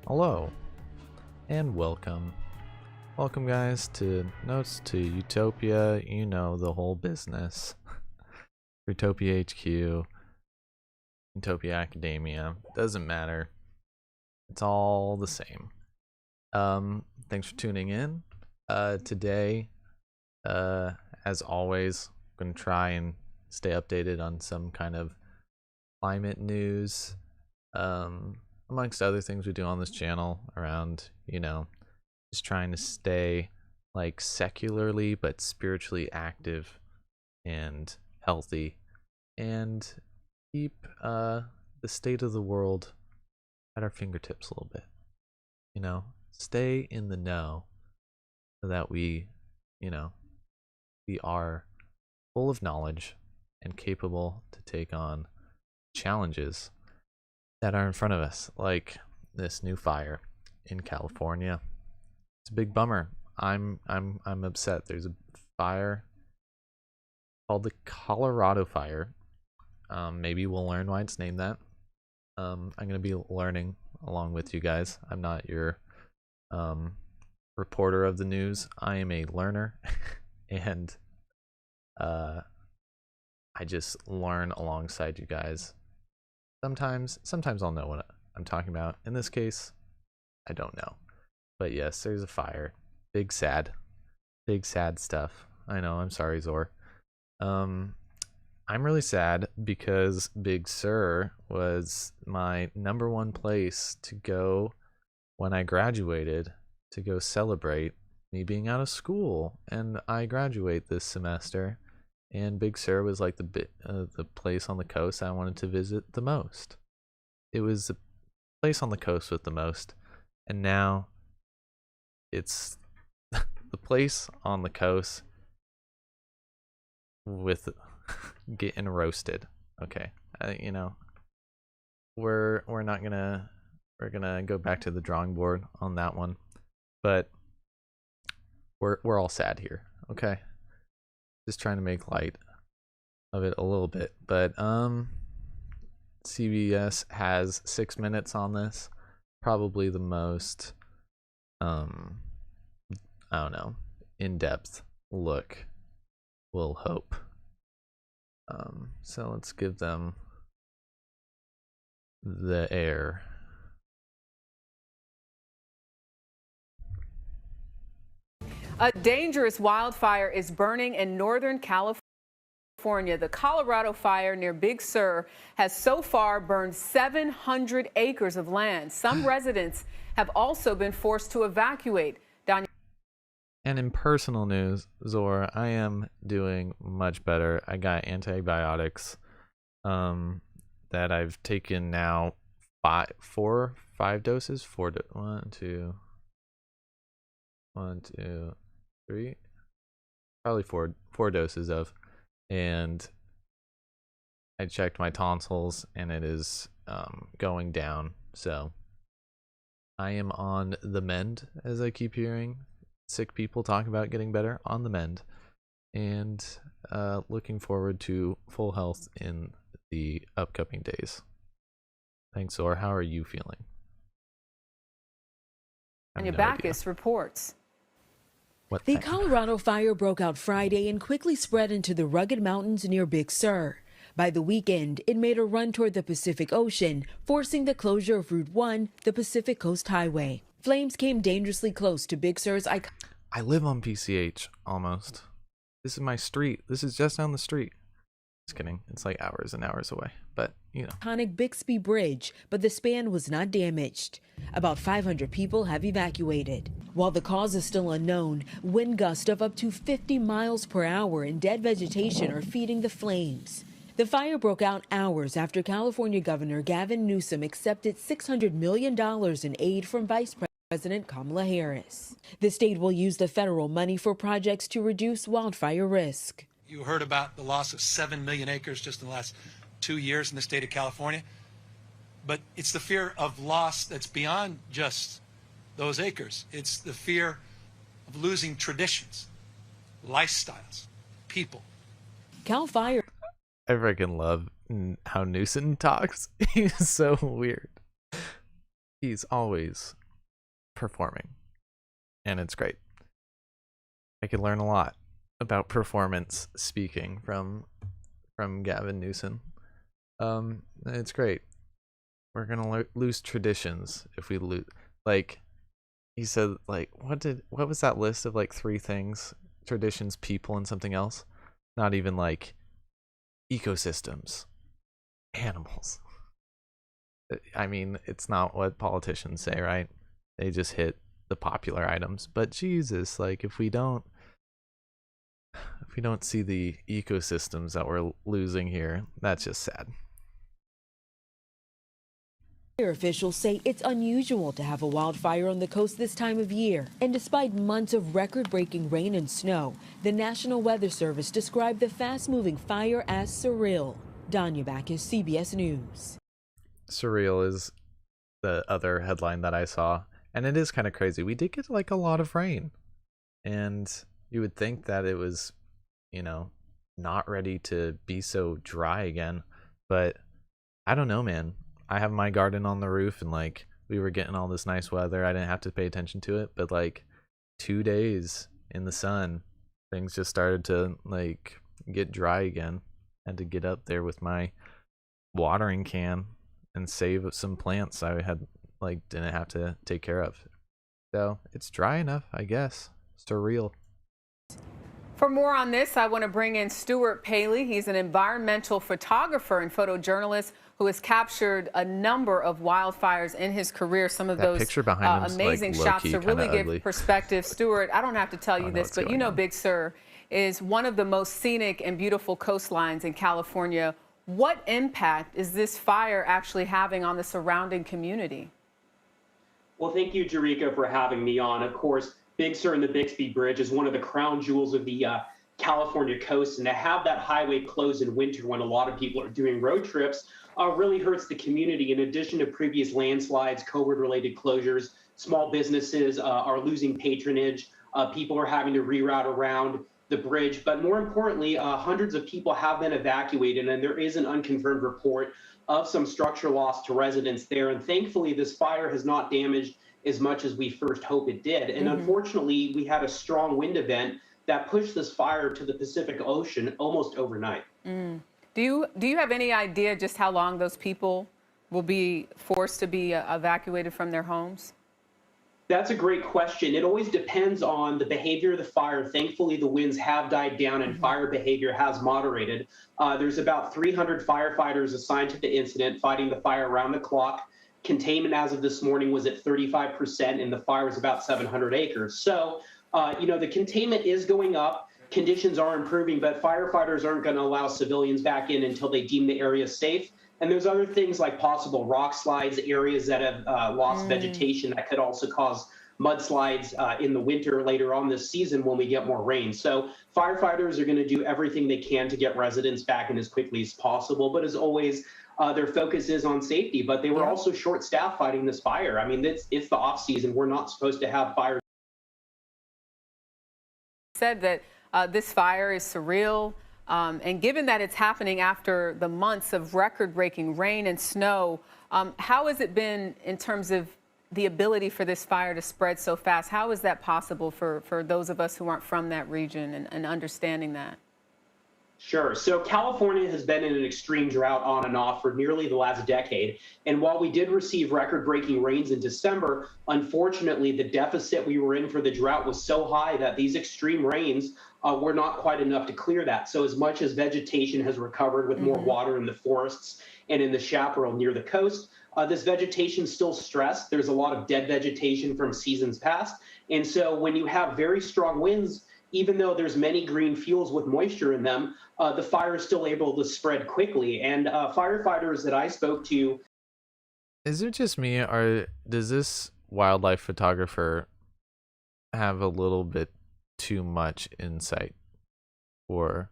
Hello, and welcome. Welcome, guys, to Notes to Utopia. You know the whole business. Drutopia HQ, Utopia Academia. Doesn't matter. It's all the same. Thanks for tuning in. Today, as always, I'm gonna try and stay updated on some kind of climate news. Amongst other things we do on this channel around, just trying to stay like secularly but spiritually active and healthy and keep the state of the world at our fingertips a little bit. Stay in the know so that we are full of knowledge and capable to take on challenges that are in front of us, like this new fire in California. It's a big bummer. I'm upset. There's a fire called the Colorado Fire. Maybe we'll learn why it's named that. I'm gonna be learning along with you guys. I'm not your reporter of the news. I am a learner, and I just learn alongside you guys. Sometimes I'll know what I'm talking about. In this case, I don't know. But yes, there's a fire. Big sad stuff. I know, I'm sorry, Zor. I'm I'm really sad because Big Sur was my #1 place to go when I graduated, to go celebrate me being out of school, and I graduate this semester. And Big Sur was like the place on the coast I wanted to visit the most. It was the place on the coast with the most, and now it's the place on the coast with getting roasted. Okay, you know, we're not gonna we're gonna go back to the drawing board on that one, but we're all sad here. Okay, just trying to make light of it a little bit, but CBS has 6 minutes on this, probably the most I don't know, in-depth look, we'll hope. So let's give them the air. A dangerous wildfire is burning in Northern California. The Colorado fire near Big Sur has so far burned 700 acres of land. Some residents have also been forced to evacuate. And in personal news, Zora, I am doing much better. I got antibiotics that I've taken now five doses. One, two, three, probably four doses of. And I checked my tonsils and it is going down. So I am on the mend, as I keep hearing sick people talk about getting better, on the mend, and looking forward to full health in the upcoming days. Thanks, Zora. How are you feeling? Anya Backus reports. The Colorado fire broke out Friday and quickly spread into the rugged mountains near Big Sur. By the weekend, it made a run toward the Pacific Ocean, forcing the closure of Route 1, the Pacific Coast Highway. Flames came dangerously close to Big Sur's I live on PCH, almost. This is my street. This is just down the street. Just kidding. It's like hours and hours away. But, you know. iconic Bixby Bridge, but the span was not damaged. About 500 people have evacuated. While the cause is still unknown, wind gusts of up to 50 miles per hour and dead vegetation are feeding the flames. The fire broke out hours after California Governor Gavin Newsom accepted $600 million in aid from Vice President Kamala Harris. The state will use the federal money for projects to reduce wildfire risk. You heard about the loss of 7 million acres just in the last 2 years in the state of California. But it's the fear of loss that's beyond just those acres. It's the fear of losing traditions, lifestyles, people. Cal Fire. I freaking love how Newsom talks. He's so weird. He's always performing, and it's great. I could learn a lot about performance speaking from Gavin Newsom. It's great. We're gonna lose traditions if we lose. Like he said, like what was that list of like 3 things? Traditions, people, and something else. Not even like ecosystems, animals. I mean, it's not what politicians say, right? They just hit the popular items. But Jesus, like if we don't see the ecosystems that we're losing here, that's just sad. Officials say it's unusual to have a wildfire on the coast this time of year. And despite months of record-breaking rain and snow, the National Weather Service described the fast-moving fire as surreal. Anya Backus, CBS News. Surreal is the other headline that I saw. And it is kind of crazy. We did get like a lot of rain. And you would think that it was, you know, not ready to be so dry again. But I don't know, man. I have my garden on the roof and like we were getting all this nice weather. I didn't have to pay attention to it. But like 2 days in the sun, things just started to like get dry again. I had to get up there with my watering can and save some plants I had didn't have to take care of. So it's dry enough, I guess. Surreal. For more on this, I want to bring in Stuart Paley. He's an environmental photographer and photojournalist who has captured a number of wildfires in his career. Some of That those picture behind him's, amazing like, shots low-key to really kinda give ugly. perspective. Stuart, I don't have to tell you this, but you know Big Sur is one of the most scenic and beautiful coastlines in California. What impact is this fire actually having on the surrounding community? Well, thank you, Jerika, for having me on. Of course, Big Sur and the Bixby Bridge is one of the crown jewels of the California coast, and to have that highway closed in winter when a lot of people are doing road trips really hurts the community. In addition to previous landslides, COVID-related closures, small businesses are losing patronage. People are having to reroute around the bridge, but more importantly, hundreds of people have been evacuated, and there is an unconfirmed report of some structure loss to residents there. And thankfully, this fire has not damaged as much as we first hoped it did. And unfortunately, we had a strong wind event that pushed this fire to the Pacific Ocean almost overnight. Do you have any idea just how long those people will be forced to be evacuated from their homes? That's a great question. It always depends on the behavior of the fire. Thankfully, the winds have died down and fire behavior has moderated. There's about 300 firefighters assigned to the incident, fighting the fire around the clock. Containment as of this morning was at 35%, and the fire was about 700 acres. So, the containment is going up. Conditions are improving, but firefighters aren't going to allow civilians back in until they deem the area safe. And there's other things like possible rock slides, areas that have lost vegetation that could also cause mudslides in the winter later on this season when we get more rain. So firefighters are going to do everything they can to get residents back in as quickly as possible. But as always, their focus is on safety. But they were also short-staffed fighting this fire. I mean, it's the off season. We're not supposed to have fires. Said that this fire is surreal. And given that it's happening after the months of record-breaking rain and snow, how has it been in terms of the ability for this fire to spread so fast? How is that possible for those of us who aren't from that region and understanding that? Sure. So California has been in an extreme drought on and off for nearly the last decade. And while we did receive record-breaking rains in December, unfortunately, the deficit we were in for the drought was so high that these extreme rains were not quite enough to clear that. So as much as vegetation has recovered with more water in the forests and in the chaparral near the coast, this vegetation is still stressed. There's a lot of dead vegetation from seasons past. And so when you have very strong winds, even though there's many green fuels with moisture in them, the fire is still able to spread quickly. And firefighters that I spoke to. Is it just me, or does this wildlife photographer have a little bit too much insight for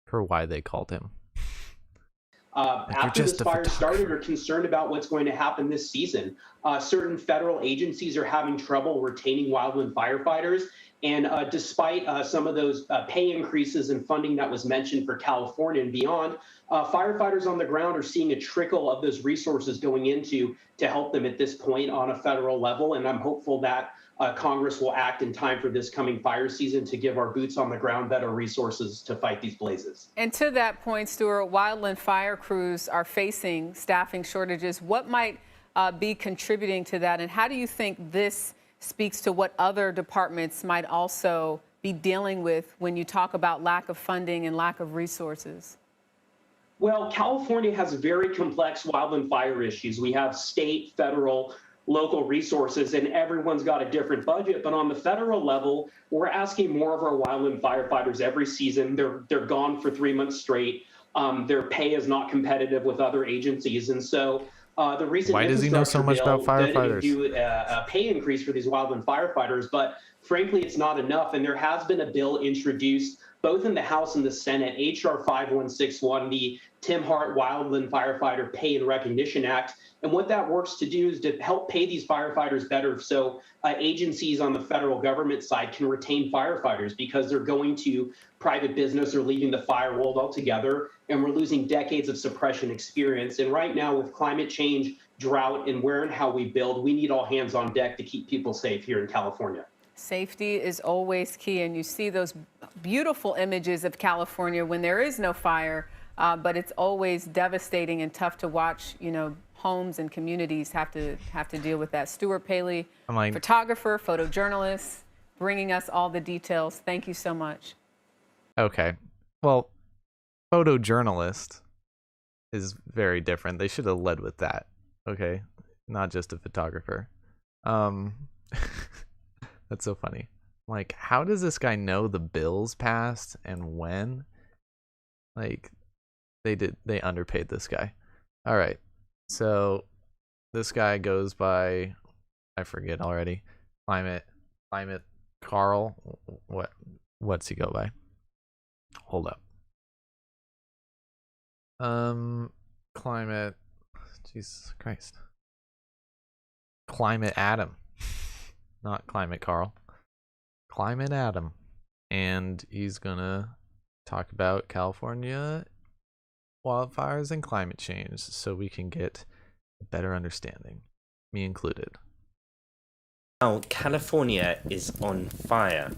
why they called him? After this fire started, are concerned about what's going to happen this season. Certain federal agencies are having trouble retaining wildland firefighters. And despite some of those pay increases and funding that was mentioned for California and beyond, firefighters on the ground are seeing a trickle of those resources going into to help them at this point on a federal level. And I'm hopeful that Congress will act in time for this coming fire season to give our boots on the ground better resources to fight these blazes. And to that point, Stuart, wildland fire crews are facing staffing shortages. What might be contributing to that? And how do you think this speaks to what other departments might also be dealing with when you talk about lack of funding and lack of resources? Well, California has very complex wildland fire issues. We have state, federal, local resources, and everyone's got a different budget. But on the federal level, we're asking more of our wildland firefighters every season. They're gone for 3 months straight. Their pay is not competitive with other agencies. And so the recent Why does he know so much about firefighters? Do a pay increase for these wildland firefighters, but frankly, it's not enough. And there has been a bill introduced both in the House and the Senate, H.R. 5161, the Tim Hart Wildland Firefighter Pay and Recognition Act. And what that works to do is to help pay these firefighters better so agencies on the federal government side can retain firefighters because they're going to private business or leaving the fire world altogether. And we're losing decades of suppression experience. And right now with climate change, drought, and where and how we build, we need all hands on deck to keep people safe here in California. Safety is always key, and you see those beautiful images of California when there is no fire, but it's always devastating and tough to watch, homes and communities have to deal with that. Stuart Paley, photographer, photojournalist. bringing us all the details. Thank you so much. Okay. Well, photojournalist is very different. They should have led with that. Okay? Not just a photographer. That's so funny. Like, how does this guy know the bills passed and when? Like, they underpaid this guy. All right. So this guy goes by, I forget already. Climate Carl. What's he go by? Hold up. Climate, Jesus Christ. Climate Adam. Not Climate Carl. Climate Adam. And he's gonna talk about California wildfires and climate change so we can get a better understanding, me included. Now, California is on fire.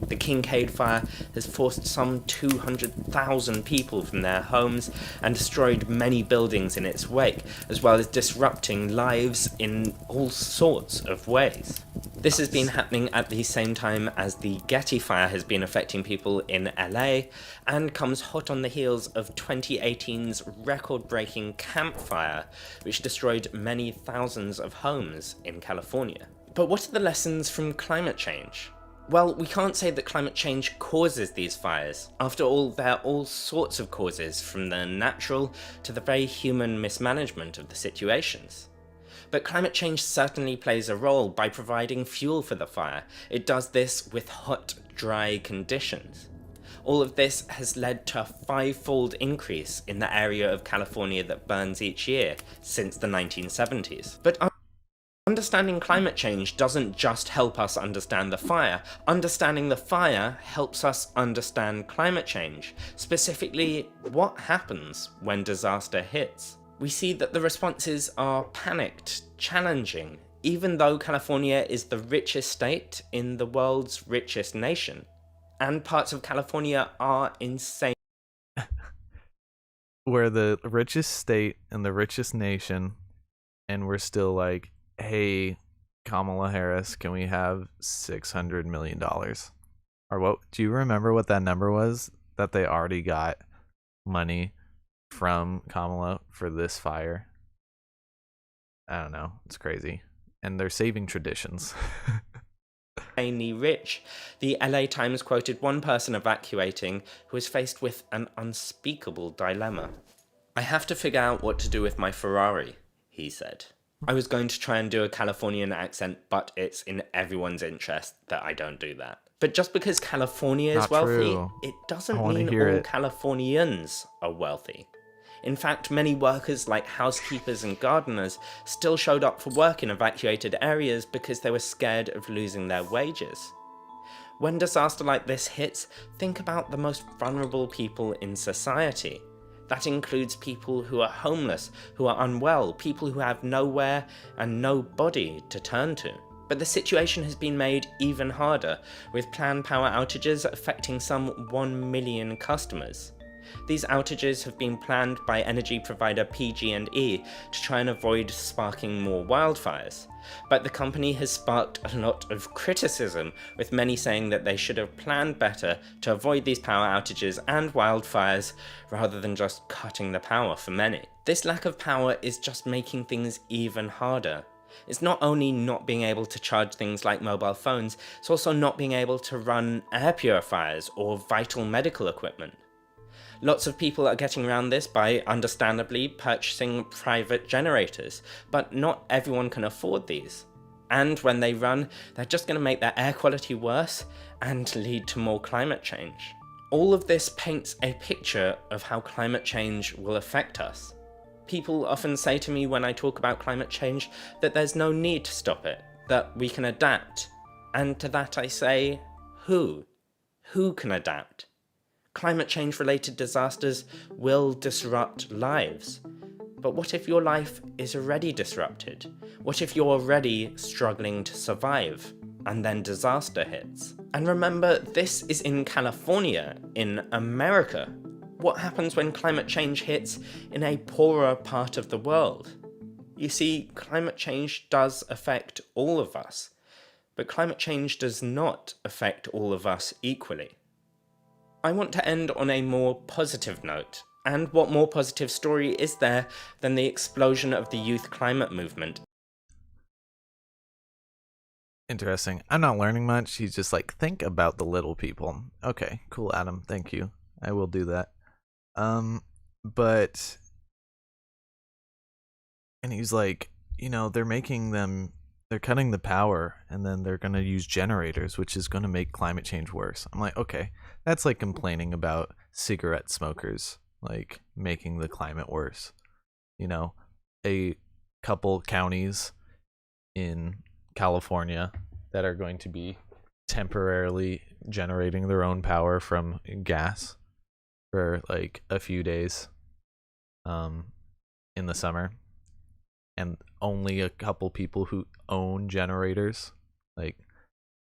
The Kincaid fire has forced some 200,000 people from their homes and destroyed many buildings in its wake, as well as disrupting lives in all sorts of ways. This has been happening at the same time as the Getty fire has been affecting people in LA, and comes hot on the heels of 2018's record-breaking Camp Fire, which destroyed many thousands of homes in California. But what are the lessons from climate change? Well, we can't say that climate change causes these fires. After all, there are all sorts of causes, from the natural to the very human mismanagement of the situations. But climate change certainly plays a role by providing fuel for the fire. It does this with hot, dry conditions. All of this has led to a 5-fold increase in the area of California that burns each year since the 1970s. But understanding climate change doesn't just help us understand the fire. Understanding the fire helps us understand climate change, specifically what happens when disaster hits. We see that the responses are panicked, challenging, even though California is the richest state in the world's richest nation. And parts of California are insane. We're the richest state and the richest nation, and we're still like, hey, Kamala Harris, can we have $600 million? Or what? Do you remember what that number was that they already got money from Kamala for this fire? I don't know. It's crazy. And they're saving traditions. Mainly rich. The LA Times quoted one person evacuating who was faced with an unspeakable dilemma. "I have to figure out what to do with my Ferrari," he said. "I was going to try and do a Californian accent, but it's in everyone's interest that I don't do that. But just because California is Not wealthy, true. it doesn't I wanna mean hear all it. Californians are wealthy. In fact, many workers like housekeepers and gardeners still showed up for work in evacuated areas because they were scared of losing their wages. When disaster like this hits, think about the most vulnerable people in society. That includes people who are homeless, who are unwell, people who have nowhere and nobody to turn to. But the situation has been made even harder, with planned power outages affecting some 1 million customers. These outages have been planned by energy provider PG&E to try and avoid sparking more wildfires. But the company has sparked a lot of criticism, with many saying that they should have planned better to avoid these power outages and wildfires rather than just cutting the power for many. This lack of power is just making things even harder. It's not only not being able to charge things like mobile phones, it's also not being able to run air purifiers or vital medical equipment. Lots of people are getting around this by, understandably, purchasing private generators, but not everyone can afford these. And when they run, they're just going to make their air quality worse and lead to more climate change. All of this paints a picture of how climate change will affect us. People often say to me when I talk about climate change that there's no need to stop it, that we can adapt. And to that I say, who? Who can adapt? Climate change related disasters will disrupt lives. But what if your life is already disrupted? What if you're already struggling to survive and then disaster hits? And remember, this is in California, in America. What happens when climate change hits in a poorer part of the world? You see, climate change does affect all of us. But climate change does not affect all of us equally. I want to end on a more positive note, and what more positive story is there than the explosion of the youth climate movement? Interesting. I'm not learning much. He's just like, think about the little people. Okay, cool, Adam. Thank you. I will do that. But and he's like, they're cutting the power, and then they're going to use generators, which is going to make climate change worse. I'm like, okay, that's like complaining about cigarette smokers, like making the climate worse. A couple counties in California that are going to be temporarily generating their own power from gas for like a few days in the summer, and only a couple people who own generators. Like,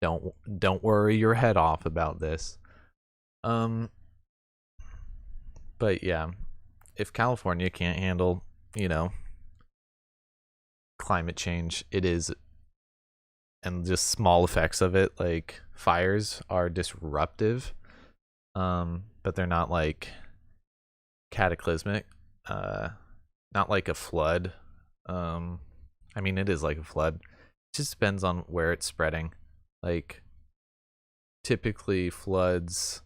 don't worry your head off about this. But yeah, if California can't handle, climate change, and just small effects of it, like fires are disruptive, but they're not like cataclysmic, not like a flood. I mean, it is like a flood. It just depends on where it's spreading. Like, typically floods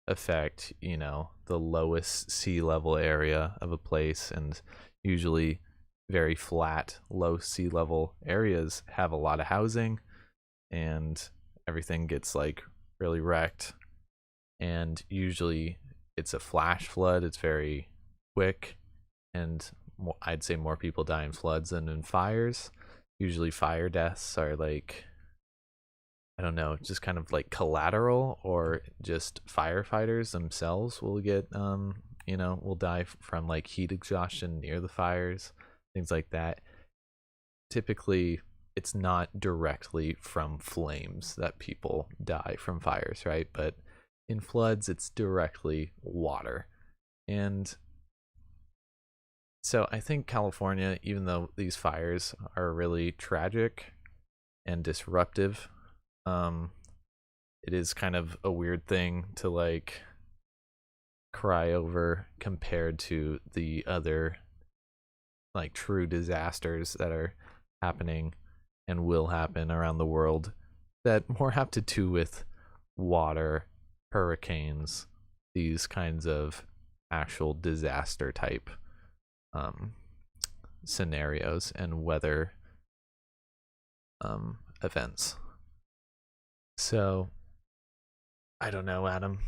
affect, the lowest sea level area of a place, and usually very flat, low sea level areas have a lot of housing, and everything gets like really wrecked. And usually it's a flash flood. It's very quick, and I'd say more people die in floods than in fires. Usually fire deaths are like, I don't know, just kind of like collateral, or just firefighters themselves will get will die from like heat exhaustion near the fires, things like that. Typically it's not directly from flames that people die from fires, right? But in floods it's directly water. And so I think California, even though these fires are really tragic and disruptive, it is kind of a weird thing to like cry over compared to the other like true disasters that are happening and will happen around the world that more have to do with water, hurricanes, these kinds of actual disaster type scenarios and weather events. So I don't know, Adam.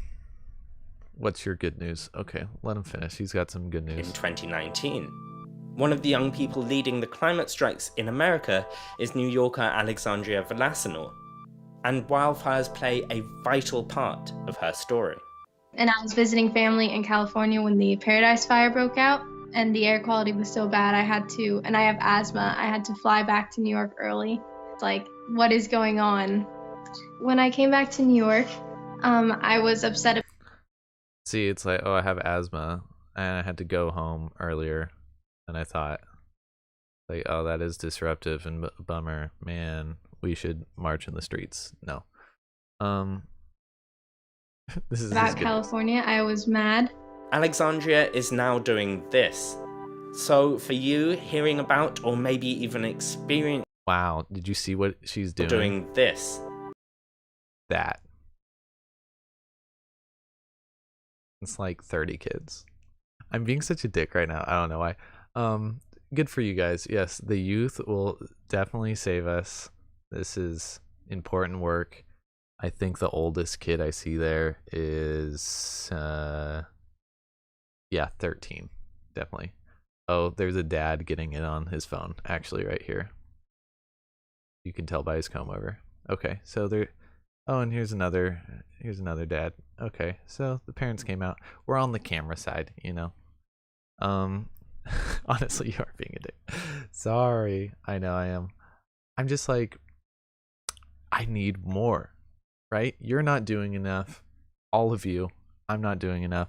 What's your good news? Okay, let him finish. He's got some good news. In 2019, one of the young people leading the climate strikes in America is New Yorker Alexandria Velasano, and wildfires play a vital part of her story. And I was visiting family in California when the Paradise Fire broke out, and the air quality was so bad and I have asthma, I had to fly back to New York early. It's like, what is going on? When I came back to New York, I was upset. See, it's like, oh, I have asthma, and I had to go home earlier than I thought. Like, oh, that is disruptive and bummer. Man, we should march in the streets. No. This is About California, I was mad. Alexandria is now doing this. So for you, hearing about or maybe even experiencing... Wow, did you see what she's doing? Doing this. That. It's like 30 kids. I'm being such a dick right now. I don't know why. Good for you guys. Yes, the youth will definitely save us. This is important work. I think the oldest kid I see there is 13. Definitely. Oh, there's a dad getting it on his phone, actually, right here. You can tell by his comb over. Okay, so there. Oh, and here's another dad. Okay, so the parents came out. We're on the camera side, Honestly, you are being a dick. Sorry. I know I am. I'm just like, I need more, right? You're not doing enough. All of you. I'm not doing enough.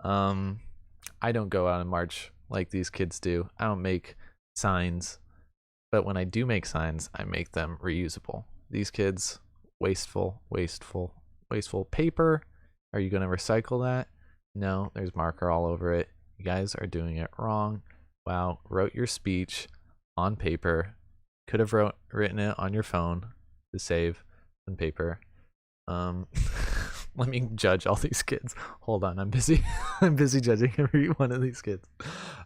I don't go out and march like these kids do. I don't make signs. But when I do make signs, I make them reusable. these kids, wasteful, wasteful, wasteful. Paper, are you going to recycle that? No, there's marker all over it. You guys are doing it wrong. Wow, wrote your speech on paper. Could have written it on your phone to save some paper. Let me judge all these kids. Hold on, I'm busy. I'm busy judging every one of these kids.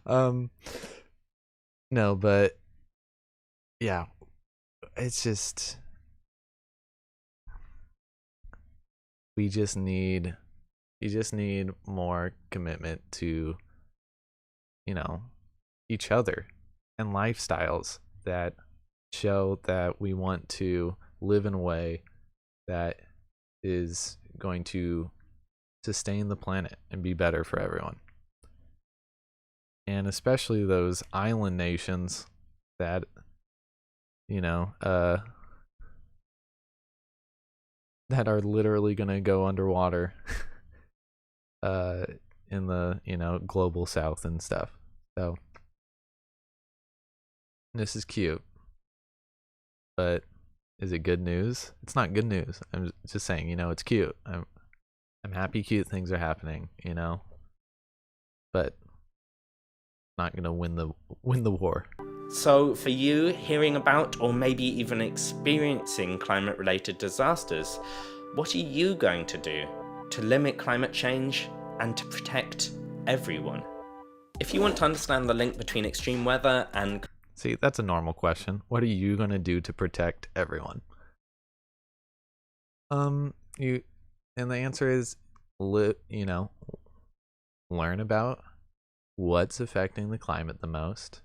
No, but yeah, it's just you just need more commitment to, each other and lifestyles that show that we want to live in a way that is going to sustain the planet and be better for everyone. And especially those island nations that, that are literally going to go underwater in the, global south and stuff. So this is cute. But is it good news? It's not good news. I'm just saying, it's cute. I'm happy cute things are happening, but not gonna win the war. So for you, hearing about or maybe even experiencing climate-related disasters, what are you going to do to limit climate change and to protect everyone? If you want to understand the link between extreme weather and... See, that's a normal question. What are you gonna do to protect everyone? And the answer is, learn about what's affecting the climate the most.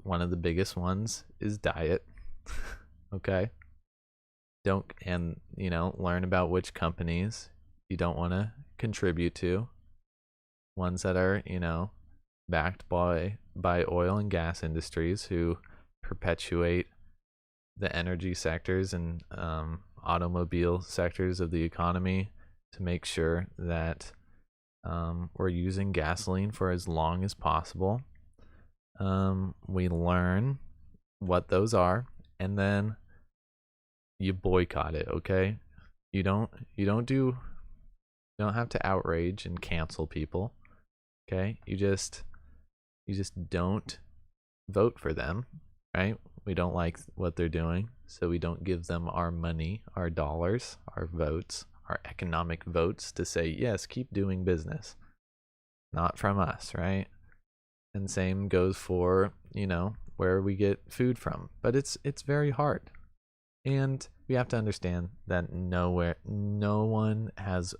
One of the biggest ones is diet. Okay. Learn about which companies you don't want to contribute to. Ones that are, backed by oil and gas industries who perpetuate the energy sectors and automobile sectors of the economy to make sure that we're using gasoline for as long as possible. We learn what those are, and then you boycott it. Okay, you don't have to outrage and cancel people. Okay, you just don't vote for them, right? We don't like what they're doing, so we don't give them our money, our dollars, our votes, our economic votes to say, yes, keep doing business. Not from us, right? And same goes for, where we get food from. But it's very hard. And we have to understand that no one has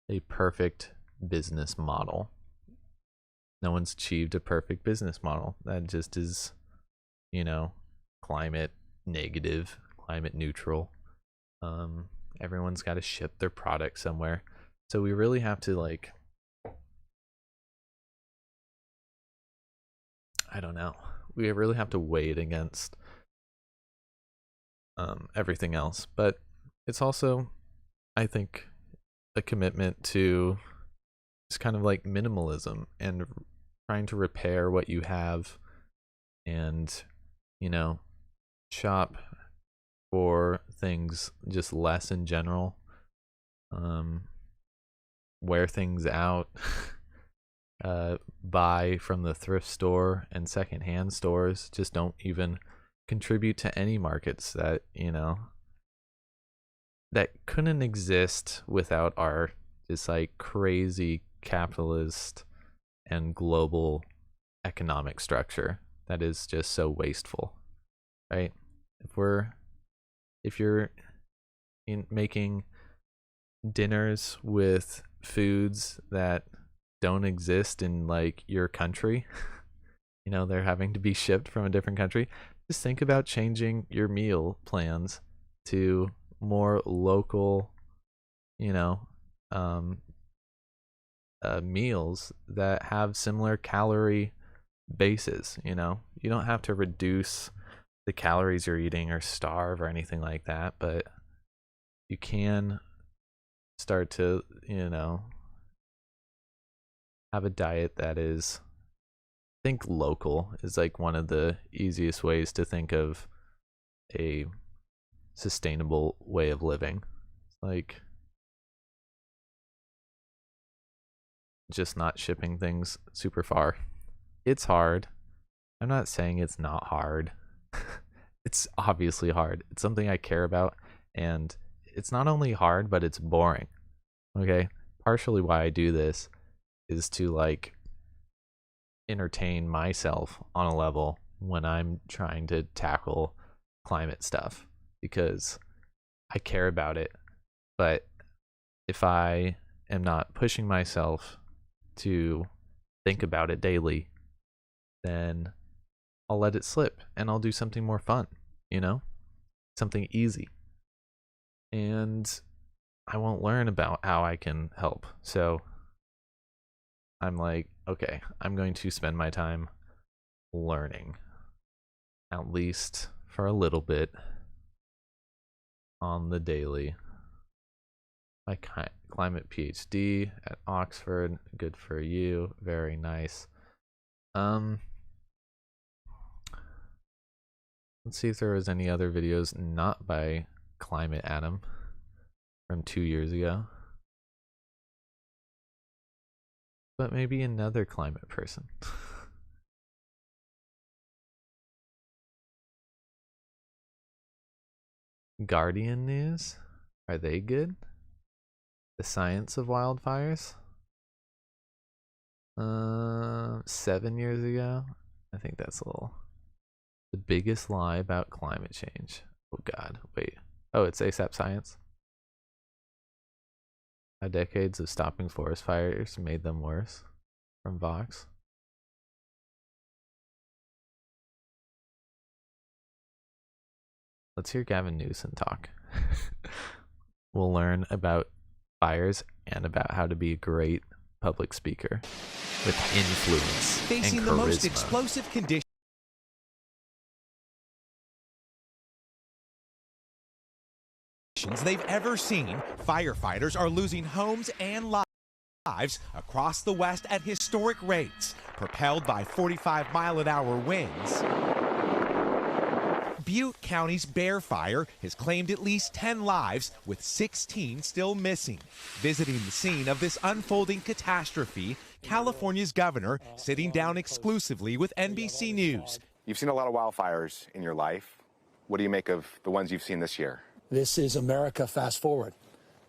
a perfect business model. No one's achieved a perfect business model. That just is, climate negative, climate neutral. Everyone's got to ship their product somewhere. So we really have to I don't know. We really have to weigh it against everything else. But it's also, I think, a commitment to just kind of minimalism and trying to repair what you have and, shop for things just less in general. Wear things out. Buy from the thrift store and secondhand stores. Just don't even contribute to any markets that that couldn't exist without our just crazy capitalist and global economic structure that is just so wasteful, right? If you're making dinners with foods that don't exist in your country, they're having to be shipped from a different country, just think about changing your meal plans to more local, meals that have similar calorie bases. You don't have to reduce the calories you're eating or starve or anything like that, but you can start to, have a diet that is, I think local is one of the easiest ways to think of a sustainable way of living. Like, just not shipping things super far. It's hard. I'm not saying it's not hard. It's obviously hard. It's something I care about, and it's not only hard, but it's boring. Okay? Partially why I do this is to like entertain myself on a level when I'm trying to tackle climate stuff, because I care about it. But if I am not pushing myself to think about it daily, then I'll let it slip and I'll do something more fun, you know? Something easy. And I won't learn about how I can help. So I'm like, okay, I'm going to spend my time learning, at least for a little bit, on the daily. My climate PhD at Oxford, good for you, very nice. Let's see if there was any other videos not by Climate Adam from 2 years ago, but maybe another climate person. Guardian News, are they good? The Science of Wildfires, 7 years ago. I think that's a little. The biggest lie about climate change. Oh god, wait. Oh, it's ASAP Science. How decades of stopping forest fires made them worse. From Vox. Let's hear Gavin Newsom talk. We'll learn about fires and about how to be a great public speaker with influence facing and the most charisma. explosive conditions they've ever seen, firefighters are losing homes and lives across the West at historic rates, propelled by 45-mile-an-hour winds. Butte County's Bear Fire has claimed at least 10 lives, with 16 still missing. Visiting the scene of this unfolding catastrophe, California's governor sitting down exclusively with NBC News. You've seen a lot of wildfires in your life. What do you make of the ones you've seen this year? This is America fast forward.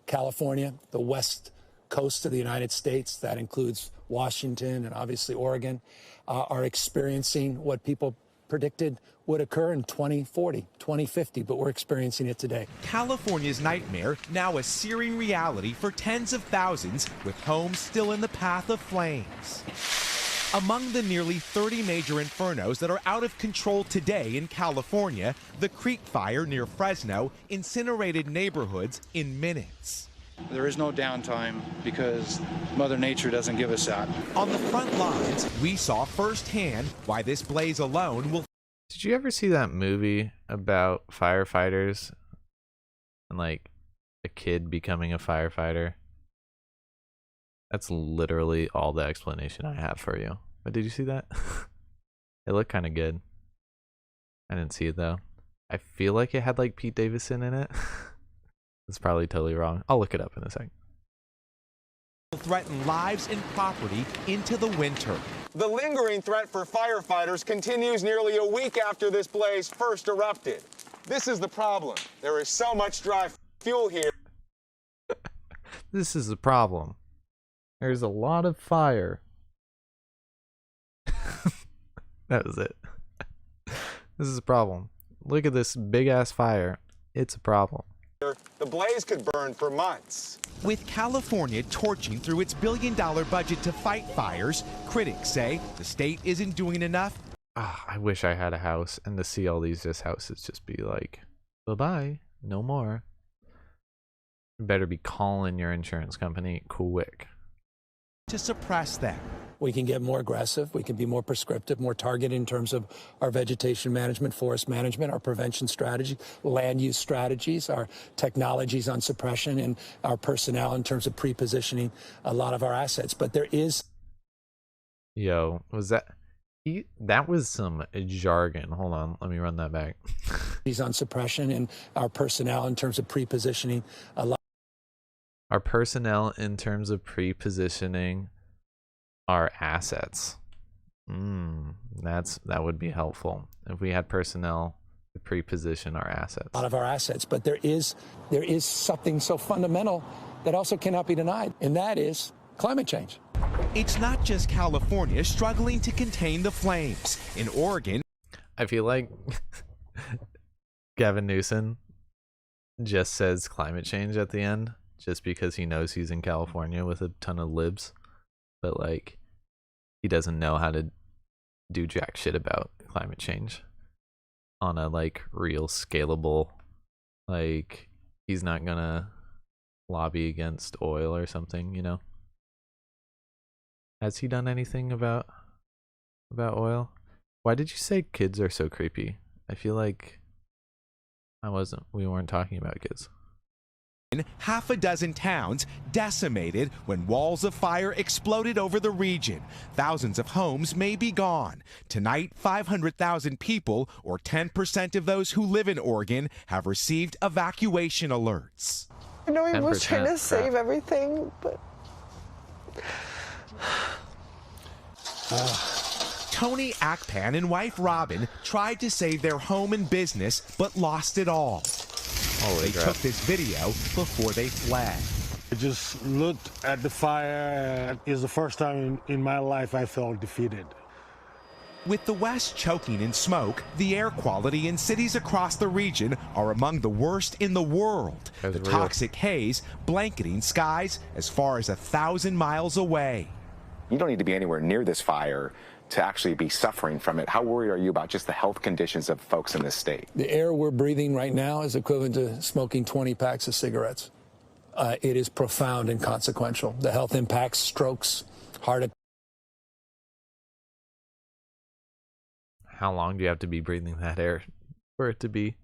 California, the west coast of the United States, that includes Washington and obviously Oregon, are experiencing what people predicted would occur in 2040, 2050, but we're experiencing it today. California's nightmare now a searing reality for tens of thousands, with homes still in the path of flames. Among the nearly 30 major infernos that are out of control today in California, the Creek Fire near Fresno incinerated neighborhoods in minutes. There is no downtime because Mother Nature doesn't give us that. On the front lines, we saw firsthand why this blaze alone will. Did you ever see that movie about firefighters and like a kid becoming a firefighter? That's literally all the explanation I have for you. But did you see that? It looked kind of good. I didn't see it though. I feel like it had like Pete Davidson in it. It's probably totally wrong. I'll look it up in a second. Threaten lives and property into the winter. The lingering threat for firefighters continues nearly a week after this blaze first erupted. This is the problem. There is so much dry fuel here. This is the problem. There's a lot of fire. That was it. This is a problem. Look at this big ass fire. It's a problem. The blaze could burn for months. With California torching through its billion-dollar budget to fight fires, critics say the state isn't doing enough. I wish I had a house, and to see all these just houses just be like, bye-bye, no more. You better be calling your insurance company quick. To suppress them. We can get more aggressive. We can be more prescriptive, more targeted in terms of our vegetation management, forest management, our prevention strategy, land use strategies, our technologies on suppression, and our personnel in terms of pre-positioning a lot of our assets. But there is... Yo, was that... That was some jargon. Hold on, let me run that back. on suppression and our personnel in terms of pre-positioning a lot. Our personnel in terms of pre-positioning our assets. That would be helpful if we had personnel to pre-position our assets. A lot of our assets, but there is something so fundamental that also cannot be denied, and that is climate change. It's not just California struggling to contain the flames. In Oregon, I feel like Gavin Newsom just says climate change at the end just because he knows he's in California with a ton of libs, but like he doesn't know how to do jack shit about climate change on a like real scalable, like he's not gonna lobby against oil or something, you know? Has he done anything about oil? Why did you say kids are so creepy? I feel like we weren't talking about kids. half a dozen towns decimated when walls of fire exploded over the region. Thousands of homes may be gone. Tonight, 500,000 people, or 10% of those who live in Oregon, have received evacuation alerts. I know he was trying to save everything, but... Tony Akpan and wife Robin tried to save their home and business, but lost it all. They took this video before they fled. I just looked at the fire. It's the first time in my life I felt defeated. With the West choking in smoke, the air quality in cities across the region are among the worst in the world. The toxic haze blanketing skies as far as 1,000 miles away. You don't need to be anywhere near this fire to actually be suffering from it. How worried are you about just the health conditions of folks in this state? The air we're breathing right now is equivalent to smoking 20 packs of cigarettes. It is profound and consequential. The health impacts, strokes, heart attacks. How long do you have to be breathing that air for it to be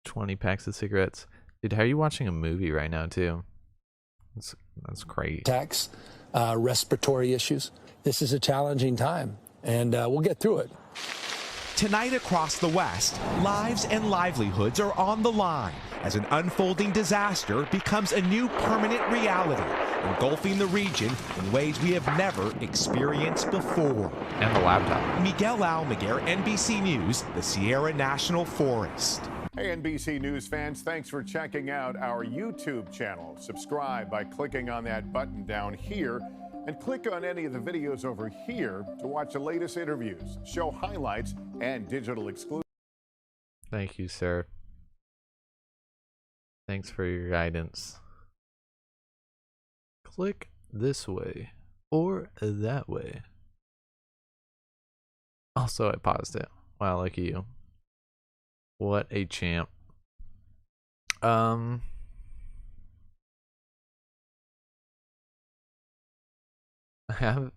20 packs of cigarettes? Dude, how are you watching a movie right now, too? That's great. Attacks, respiratory issues. This is a challenging time, and we'll get through it. Tonight across the West, lives and livelihoods are on the line as an unfolding disaster becomes a new permanent reality, engulfing the region in ways we have never experienced before. And the laptop. Miguel Almaguer, NBC News, the Sierra National Forest. Hey, NBC News fans, thanks for checking out our YouTube channel. Subscribe by clicking on that button down here and click on any of the videos over here to watch the latest interviews, show highlights, and digital exclusives. Thank you, sir. Thanks for your guidance. Click this way or that way. Also, I paused it. Wow, look at you. What a champ. I have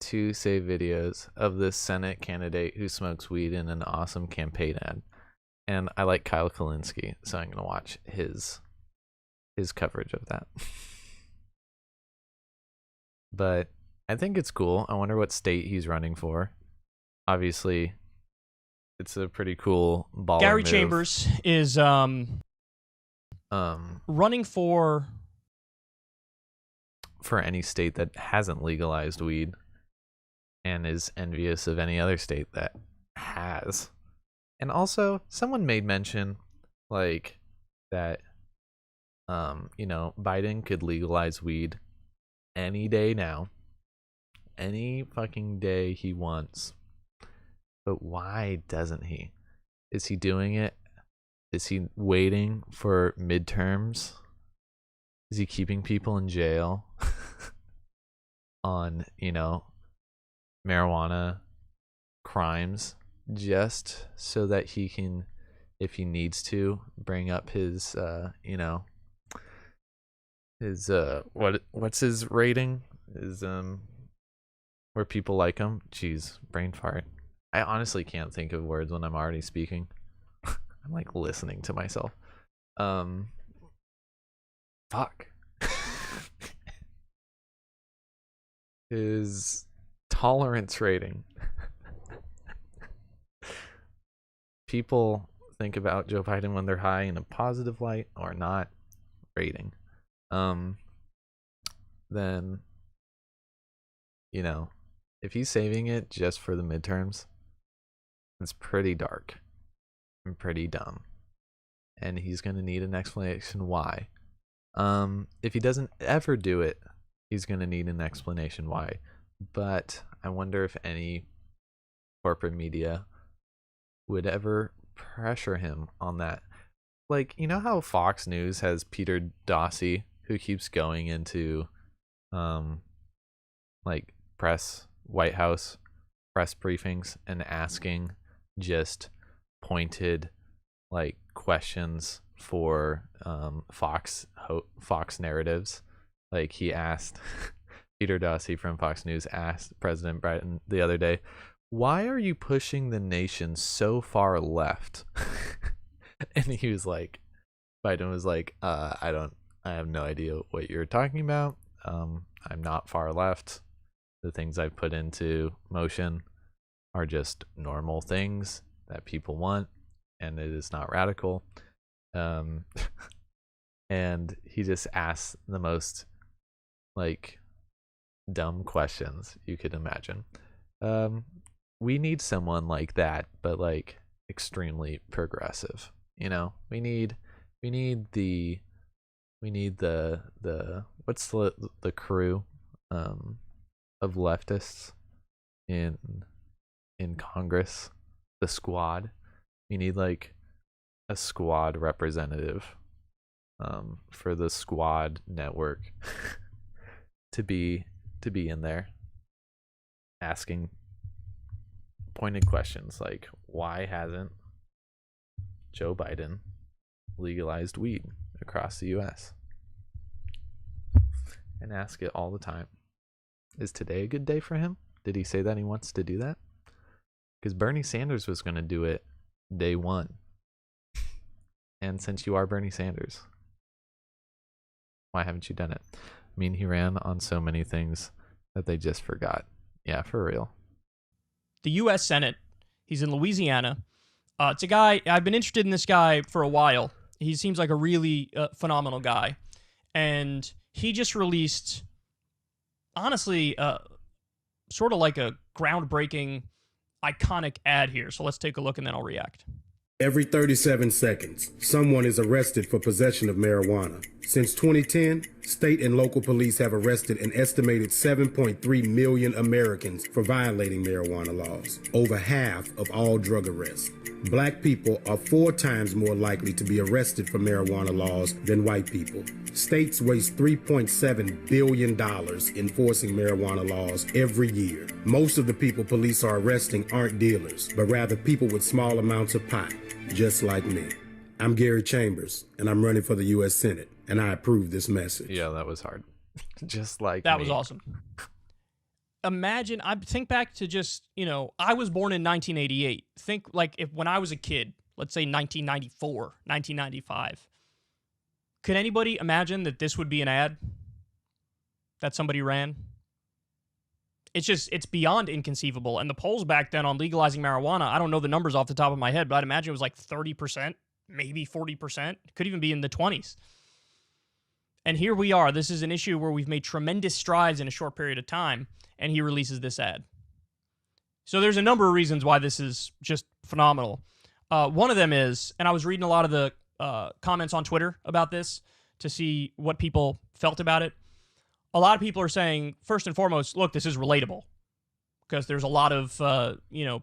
2 saved videos of this Senate candidate who smokes weed in an awesome campaign ad. And I like Kyle Kalinske, so I'm going to watch his coverage of that. But I think it's cool. I wonder what state he's running for. Obviously, it's a pretty cool baller Gary move. Chambers is running for any state that hasn't legalized weed and is envious of any other state that has. And also, someone made mention like that Biden could legalize weed any day now. Any fucking day he wants. But why doesn't he? Is he doing it? Is he waiting for midterms? Is he keeping people in jail on, marijuana crimes just so that he can, if he needs to, bring up his, what's his rating? Is where people like him? Jeez, brain fart. I honestly can't think of words when I'm already speaking. I'm like listening to myself. Fuck. His tolerance rating. People think about Joe Biden when they're high in a positive light or not rating, then, you know, if he's saving it just for the midterms, it's pretty dark and pretty dumb. And he's going to need an explanation why. If he doesn't ever do it, he's going to need an explanation why. But I wonder if any corporate media would ever pressure him on that. Like, you know how Fox News has Peter Dossie, who keeps going into like White House press briefings and asking just pointed like questions for Fox narratives. Like, he asked Peter Dossie from Fox News asked President Biden the other day, why are you pushing the nation so far left? And he was like, Biden was like, I have no idea what you're talking about. I'm not far left. The things I've put into motion are just normal things that people want, and it is not radical. And he just asks the most like dumb questions you could imagine. We need someone like that, but like extremely progressive. You know, we need the what's the crew of leftists in Congress, the squad. We need like a squad representative for the squad network to be in there asking pointed questions like, why hasn't Joe Biden legalized weed across the US? And ask it all the time. Is today a good day for him? Did he say that he wants to do that? Because Bernie Sanders was going to do it day one. And since you are Bernie Sanders, why haven't you done it? I mean, he ran on so many things that they just forgot. Yeah, for real. The U.S. Senate, he's in Louisiana. It's a guy, I've been interested in this guy for a while. He seems like a really phenomenal guy. And he just released, honestly, sort of like a groundbreaking, iconic ad here. So let's take a look and then I'll react. Every 37 seconds, someone is arrested for possession of marijuana. Since 2010, state and local police have arrested an estimated 7.3 million Americans for violating marijuana laws, over half of all drug arrests. Black people are 4 times more likely to be arrested for marijuana laws than white people. States waste $3.7 billion enforcing marijuana laws every year. Most of the people police are arresting aren't dealers, but rather people with small amounts of pot, just like me. I'm Gary Chambers, and I'm running for the U.S. Senate, and I approve this message. Yeah, that was hard. Just like that me. was awesome. Imagine, I think back to just, I was born in 1988. Think like if when I was a kid, let's say 1994, 1995. Could anybody imagine that this would be an ad that somebody ran? It's beyond inconceivable. And the polls back then on legalizing marijuana, I don't know the numbers off the top of my head, but I'd imagine it was like 30%, maybe 40%. It could even be in the 20s. And here we are. This is an issue where we've made tremendous strides in a short period of time, and he releases this ad. So there's a number of reasons why this is just phenomenal. One of them is, and I was reading a lot of the comments on Twitter about this to see what people felt about it. A lot of people are saying, first and foremost, look, this is relatable. Because there's a lot of,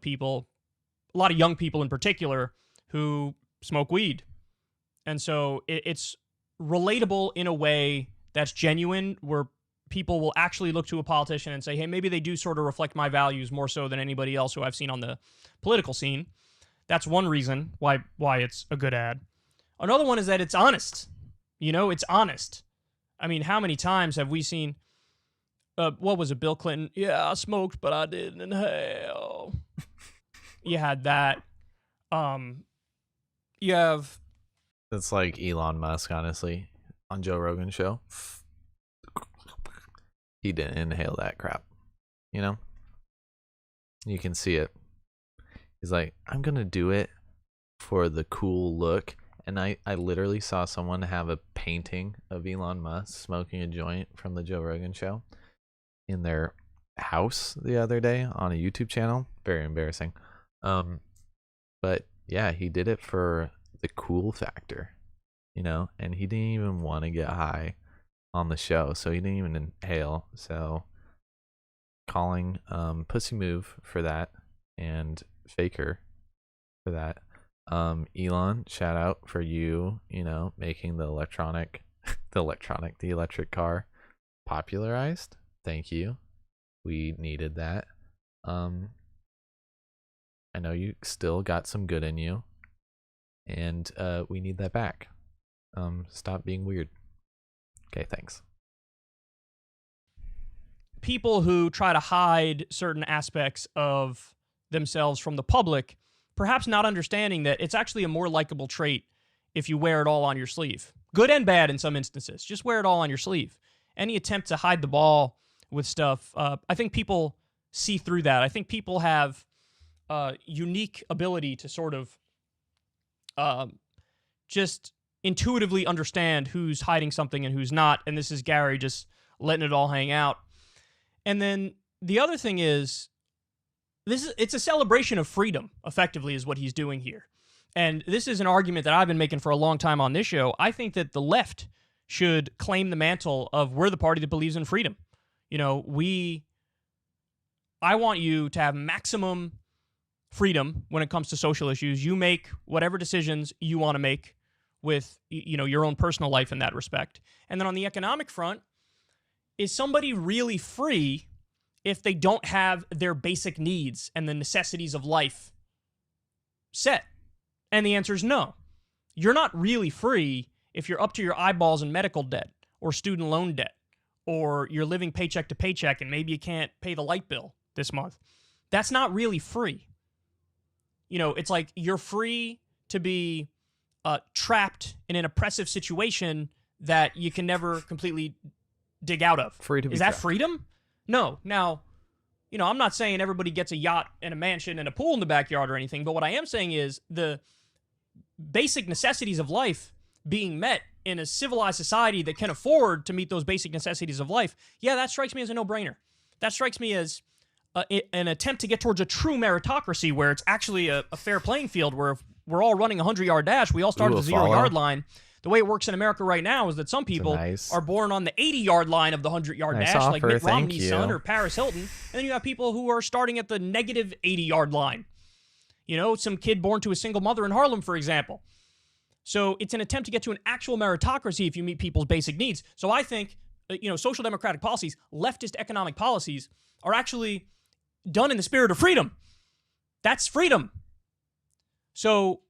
people, a lot of young people in particular, who smoke weed. And so it's relatable in a way that's genuine, where people will actually look to a politician and say, hey, maybe they do sort of reflect my values more so than anybody else who I've seen on the political scene. That's one reason why it's a good ad. Another one is that it's honest. It's honest. I mean, how many times have we seen, what was it, Bill Clinton? Yeah, I smoked, but I didn't inhale. You had that. You have... It's like Elon Musk, honestly, on Joe Rogan's show. He didn't inhale that crap. You can see it. He's like, I'm going to do it for the cool look. And I literally saw someone have a painting of Elon Musk smoking a joint from the Joe Rogan show in their house the other day on a YouTube channel. Very embarrassing. But yeah, he did it for the cool factor, you know, and he didn't even want to get high on the show, so he didn't even inhale. So calling Pussy Move for that and Faker for that. Elon, shout out for you, you know, making the electric car popularized. Thank you. We needed that. I know you still got some good in you, and we need that back. Stop being weird. Okay, thanks. People who try to hide certain aspects of themselves from the public, perhaps not understanding that it's actually a more likable trait if you wear it all on your sleeve. Good and bad in some instances. Just wear it all on your sleeve. Any attempt to hide the ball with stuff, I think people see through that. I think people have unique ability to sort of just intuitively understand who's hiding something and who's not. And this is Gary just letting it all hang out. And then the other thing is, it's a celebration of freedom, effectively, is what he's doing here. And this is an argument that I've been making for a long time on this show. I think that the left should claim the mantle of we're the party that believes in freedom. You know, I want you to have maximum freedom when it comes to social issues. You make whatever decisions you want to make with, you know, your own personal life in that respect. And then on the economic front, is somebody really free if they don't have their basic needs and the necessities of life set? And the answer is no. You're not really free if you're up to your eyeballs in medical debt or student loan debt, or you're living paycheck to paycheck and maybe you can't pay the light bill this month. That's not really free. You know, it's like you're free to be trapped in an oppressive situation that you can never completely dig out of. Free to be Is that trapped. freedom? No. Now, you know, I'm not saying everybody gets a yacht and a mansion and a pool in the backyard or anything, but what I am saying is the basic necessities of life being met in a civilized society that can afford to meet those basic necessities of life, yeah, that strikes me as a no-brainer. That strikes me as an attempt to get towards a true meritocracy where it's actually a fair playing field where if we're all running a 100-yard dash, we all start at the 0-yard line. The way it works in America right now is that some people are born on the 80-yard line of the 100-yard dash, like Mitt Romney's son or Paris Hilton, and then you have people who are starting at the negative 80-yard line. You know, some kid born to a single mother in Harlem, for example. So it's an attempt to get to an actual meritocracy if you meet people's basic needs. So I think, you know, social democratic policies, leftist economic policies, are actually done in the spirit of freedom. That's freedom. So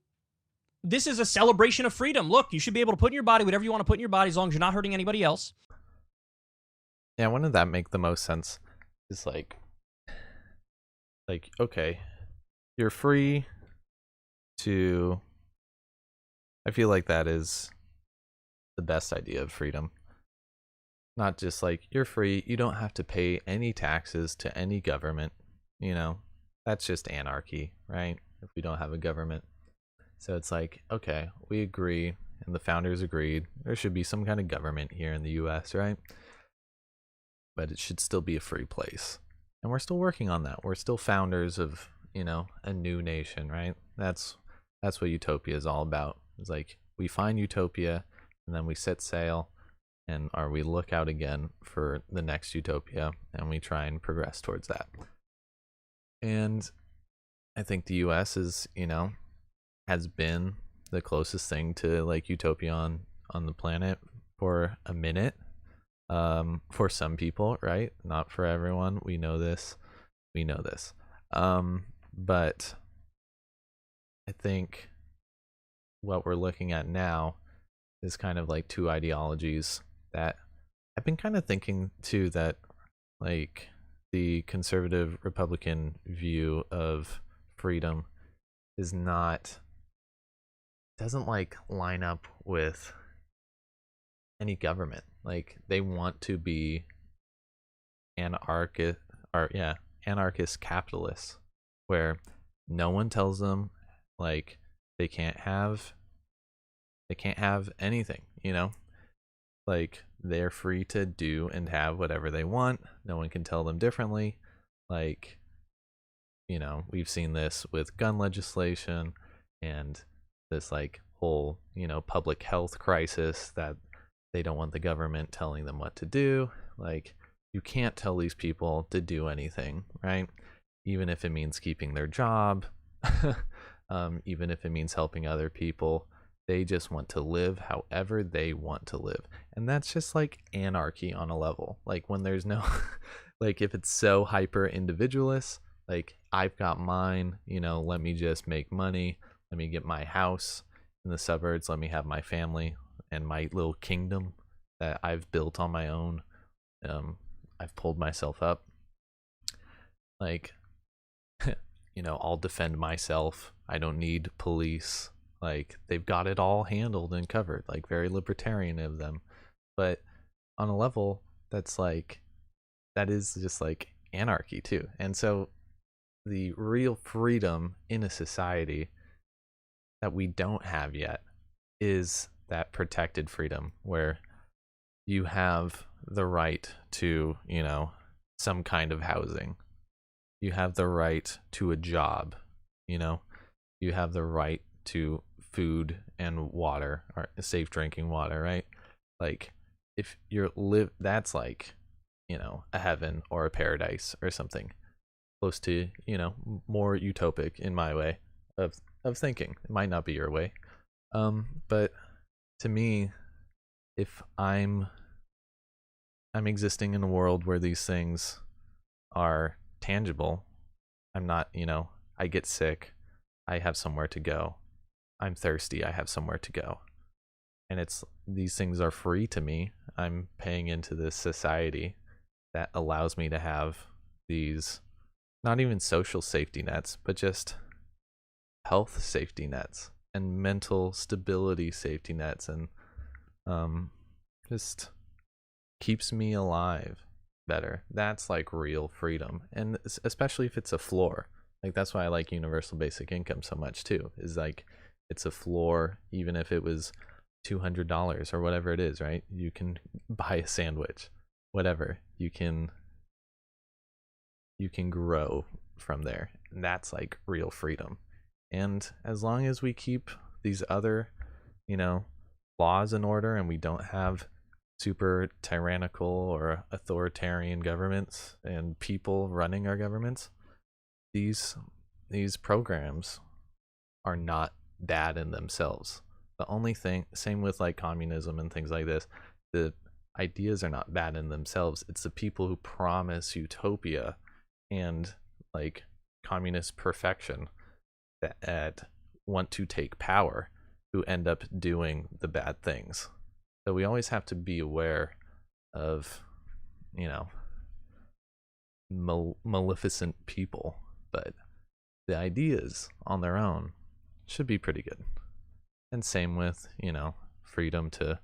this is a celebration of freedom. Look, you should be able to put in your body whatever you want to put in your body as long as you're not hurting anybody else. Yeah, wouldn't that make the most sense? It's like, okay, you're free to... I feel like that is the best idea of freedom. Not just like, you're free, you don't have to pay any taxes to any government. You know, that's just anarchy, right? If we don't have a government. So it's like, okay, we agree, and the founders agreed, there should be some kind of government here in the US, right? But it should still be a free place. And we're still working on that. We're still founders of, you know, a new nation, right? That's what utopia is all about. It's like, we find utopia, and then we set sail, or we look out again for the next utopia, and we try and progress towards that. And I think the US is, you know, has been the closest thing to like utopia on the planet for a minute. For some people, right? Not for everyone. We know this. But I think what we're looking at now is kind of like two ideologies that I've been kind of thinking too, that like the conservative Republican view of freedom is doesn't like line up with any government. Like, they want to be anarchist capitalists, where no one tells them like they can't have anything, you know? Like, they're free to do and have whatever they want. No one can tell them differently. Like, you know, we've seen this with gun legislation and this like whole, you know, public health crisis that they don't want the government telling them what to do. Like, you can't tell these people to do anything, right? Even if it means keeping their job, even if it means helping other people. They just want to live however they want to live. And that's just like anarchy on a level. Like, when there's no, like, if it's so hyper individualist, like, I've got mine, you know, let me just make money. Let me get my house in the suburbs. Let me have my family and my little kingdom that I've built on my own. I've pulled myself up. Like, you know, I'll defend myself. I don't need police. Like, they've got it all handled and covered, like, very libertarian of them. But on a level that's like, that is just like anarchy too. And so the real freedom in a society that we don't have yet is that protected freedom where you have the right to, you know, some kind of housing. You have the right to a job, you know, you have the right to food and water, or safe drinking water, right? Like, if you're that's like, you know, a heaven or a paradise or something close to, you know, more utopic in my way of thinking. It might not be your way. But to me, if I'm existing in a world where these things are tangible, I'm not, you know, I get sick, I have somewhere to go. I'm thirsty, I have somewhere to go. And it's, these things are free to me. I'm paying into this society that allows me to have these, not even social safety nets, but just health safety nets and mental stability safety nets, and just keeps me alive better. That's like real freedom. And especially if it's a floor. Like, that's why I like universal basic income so much too, is like, it's a floor. Even if it was $200 or whatever it is, right? You can buy a sandwich, whatever. You can grow from there. And that's like real freedom. And as long as we keep these other, you know, laws in order, and we don't have super tyrannical or authoritarian governments and people running our governments, these programs are not bad in themselves. The only thing, same with like communism and things like this, the ideas are not bad in themselves. It's the people who promise utopia and like communist perfection that want to take power who end up doing the bad things. So we always have to be aware of, you know, maleficent people, but the ideas on their own should be pretty good. And same with, you know, freedom to,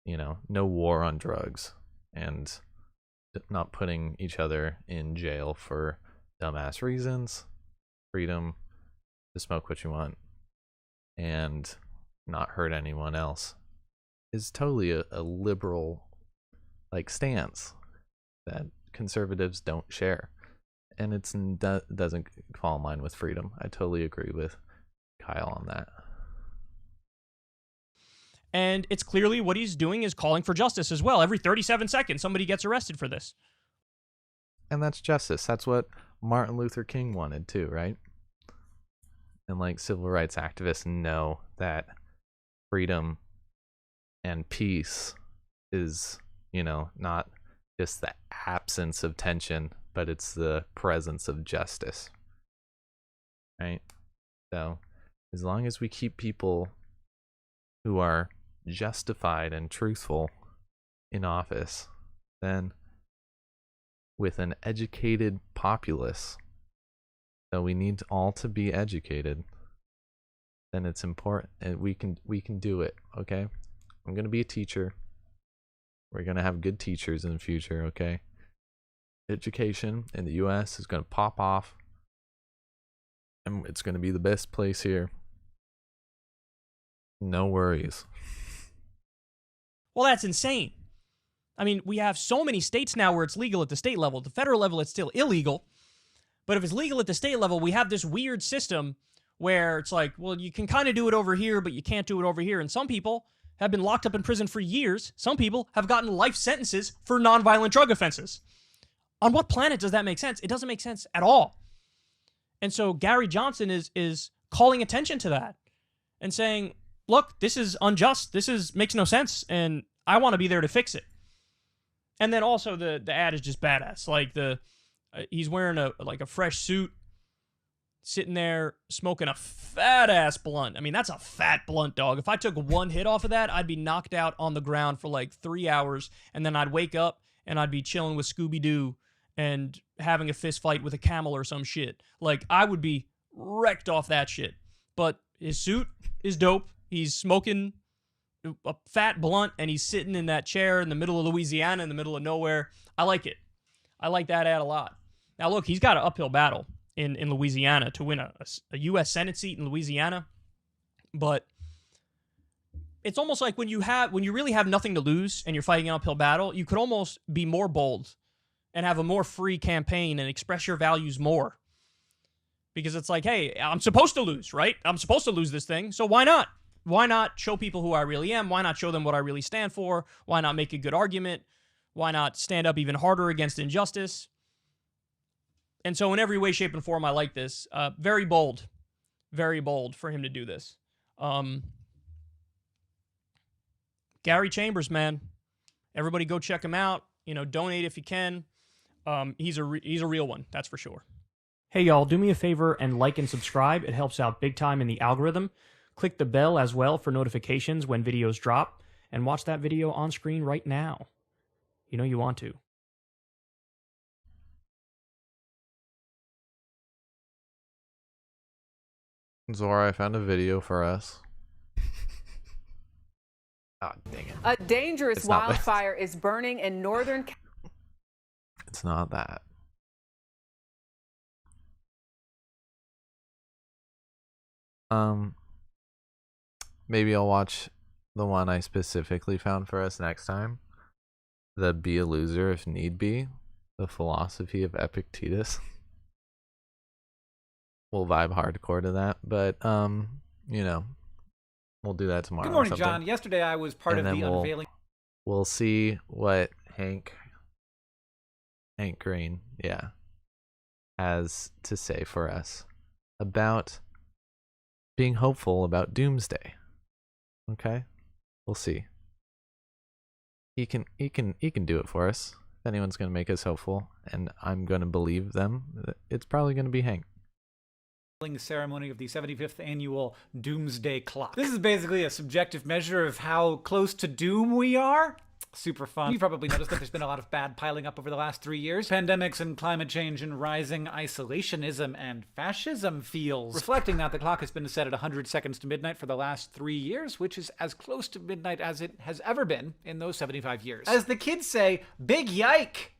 you know, no war on drugs and not putting each other in jail for dumbass reasons. Freedom to smoke what you want and not hurt anyone else is totally a liberal like stance that conservatives don't share, and it doesn't fall in line with freedom. I totally agree with Kyle on that. And it's clearly what he's doing is calling for justice as well. Every 37 seconds, somebody gets arrested for this. And that's justice. That's what Martin Luther King wanted too, right? And like civil rights activists know that freedom and peace is, you know, not just the absence of tension, but it's the presence of justice, right? So as long as we keep people who are justified and truthful in office, then with an educated populace, so we need all to be educated, then it's important, and we can do it. Okay, I'm gonna be a teacher. We're gonna have good teachers in the future. Okay, education in the US is gonna pop off, and it's gonna be the best place here. No worries. Well, that's insane. I mean, we have so many states now where it's legal at the state level. At the federal level, it's still illegal. But if it's legal at the state level, we have this weird system where it's like, well, you can kind of do it over here, but you can't do it over here. And some people have been locked up in prison for years. Some people have gotten life sentences for nonviolent drug offenses. On what planet does that make sense? It doesn't make sense at all. And so Gary Johnson is calling attention to that and saying, look, this is unjust. This makes no sense, and I want to be there to fix it. And then also the ad is just badass. Like he's wearing a fresh suit, sitting there smoking a fat ass blunt. I mean, that's a fat blunt, dog. If I took one hit off of that, I'd be knocked out on the ground for like 3 hours, and then I'd wake up and I'd be chilling with Scooby-Doo and having a fist fight with a camel or some shit. Like, I would be wrecked off that shit. But his suit is dope. He's smoking a fat blunt, and he's sitting in that chair in the middle of Louisiana, in the middle of nowhere. I like it. I like that ad a lot. Now, look, he's got an uphill battle in Louisiana to win a U.S. Senate seat in Louisiana. But it's almost like when you really have nothing to lose and you're fighting an uphill battle, you could almost be more bold and have a more free campaign and express your values more. Because it's like, hey, I'm supposed to lose, right? I'm supposed to lose this thing, so why not? Why not show people who I really am? Why not show them what I really stand for? Why not make a good argument? Why not stand up even harder against injustice? And so in every way, shape, and form, I like this. Very bold for him to do this. Gary Chambers, man. Everybody go check him out. Donate if you can. He's a real one, that's for sure. Hey, y'all, do me a favor and like and subscribe. It helps out big time in the algorithm. Click the bell as well for notifications when videos drop, and watch that video on screen right now. You know you want to. Zora, I found a video for us. Oh, dang it. A dangerous wildfire is burning in northern... It's not that. Maybe I'll watch the one I specifically found for us next time. The Be a Loser If Need Be. The Philosophy of Epictetus. We'll vibe hardcore to that, but we'll do that tomorrow. Good morning, John. Yesterday I was part of the unveiling. We'll see what Hank Green, has to say for us about being hopeful about doomsday. Okay? We'll see. He can do it for us. If anyone's going to make us hopeful, and I'm going to believe them, it's probably going to be Hank. Ceremony of the 75th annual Doomsday Clock. This is basically a subjective measure of how close to doom we are. Super fun. You've probably noticed that there's been a lot of bad piling up over the last 3 years. Pandemics and climate change and rising isolationism and fascism feels. Reflecting that, the clock has been set at 100 seconds to midnight for the last 3 years, which is as close to midnight as it has ever been in those 75 years. As the kids say, big yike!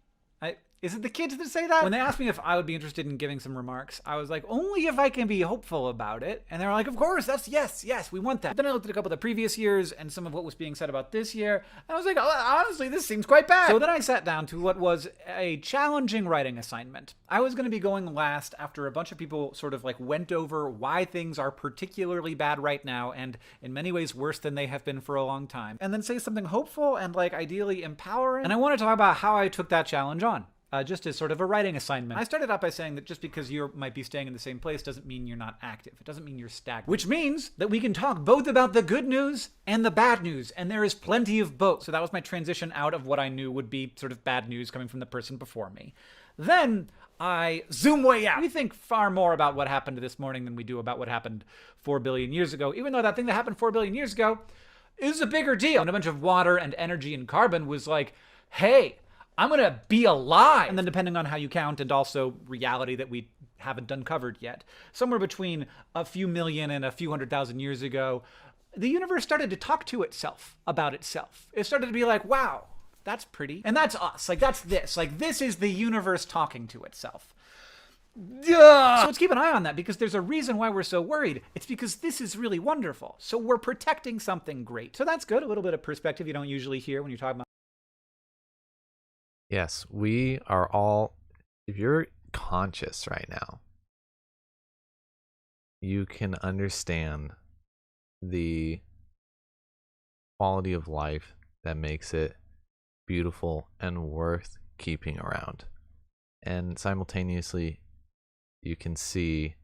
Is it the kids that say that? When they asked me if I would be interested in giving some remarks, I was like, only if I can be hopeful about it. And they were like, of course, yes, we want that. But then I looked at a couple of the previous years and some of what was being said about this year, and I was like, oh, honestly, this seems quite bad. So then I sat down to what was a challenging writing assignment. I was going to be going last after a bunch of people sort of like went over why things are particularly bad right now, and in many ways worse than they have been for a long time. And then say something hopeful and like ideally empowering. And I want to talk about how I took that challenge on. Just as sort of a writing assignment. I started out by saying that just because you might be staying in the same place doesn't mean you're not active. It doesn't mean you're stagnant. Which means that we can talk both about the good news and the bad news, and there is plenty of both. So that was my transition out of what I knew would be sort of bad news coming from the person before me. Then I zoom way out. We think far more about what happened this morning than we do about what happened 4 billion years ago, even though that thing that happened 4 billion years ago is a bigger deal. And a bunch of water and energy and carbon was like, hey, I'm going to be alive. And then depending on how you count, and also reality that we haven't uncovered yet, somewhere between a few million and a few 100,000 years ago, the universe started to talk to itself about itself. It started to be like, wow, that's pretty. And that's us. Like, that's this. Like, this is the universe talking to itself. So let's keep an eye on that, because there's a reason why we're so worried. It's because this is really wonderful. So we're protecting something great. So that's good. A little bit of perspective you don't usually hear when you're talking about. Yes, we are all, if you're conscious right now, you can understand the quality of life that makes it beautiful and worth keeping around. And simultaneously, you can see,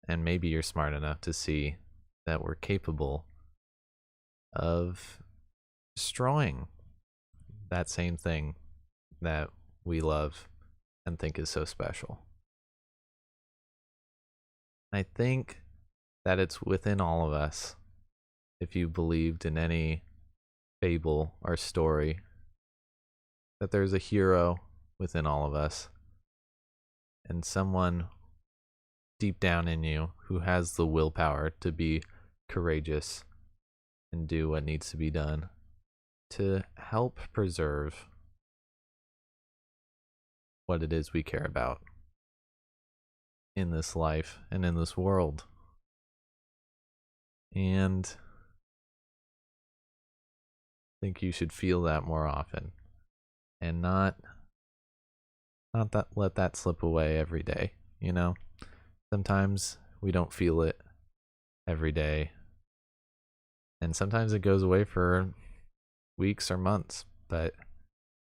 and maybe you're smart enough to see, that we're capable of destroying that same thing that we love and think is so special. I think that it's within all of us, if you believed in any fable or story, that there's a hero within all of us, and someone deep down in you who has the willpower to be courageous and do what needs to be done to help preserve what it is we care about in this life and in this world. And I think you should feel that more often, and not let that slip away every day, you know? Sometimes we don't feel it every day, and sometimes it goes away for weeks or months, but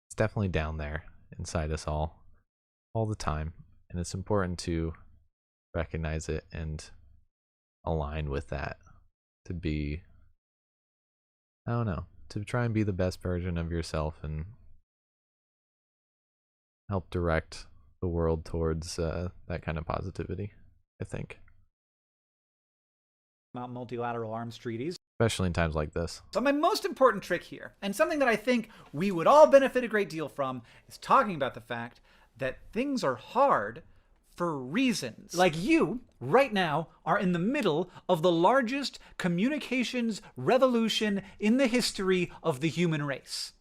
it's definitely down there inside us all the time, and it's important to recognize it and align with that, to be, I don't know, to try and be the best version of yourself and help direct the world towards that kind of positivity, I think. Multilateral arms treaties. Especially in times like this. So my most important trick here, and something that I think we would all benefit a great deal from, is talking about the fact that things are hard for reasons. Like you, right now, are in the middle of the largest communications revolution in the history of the human race.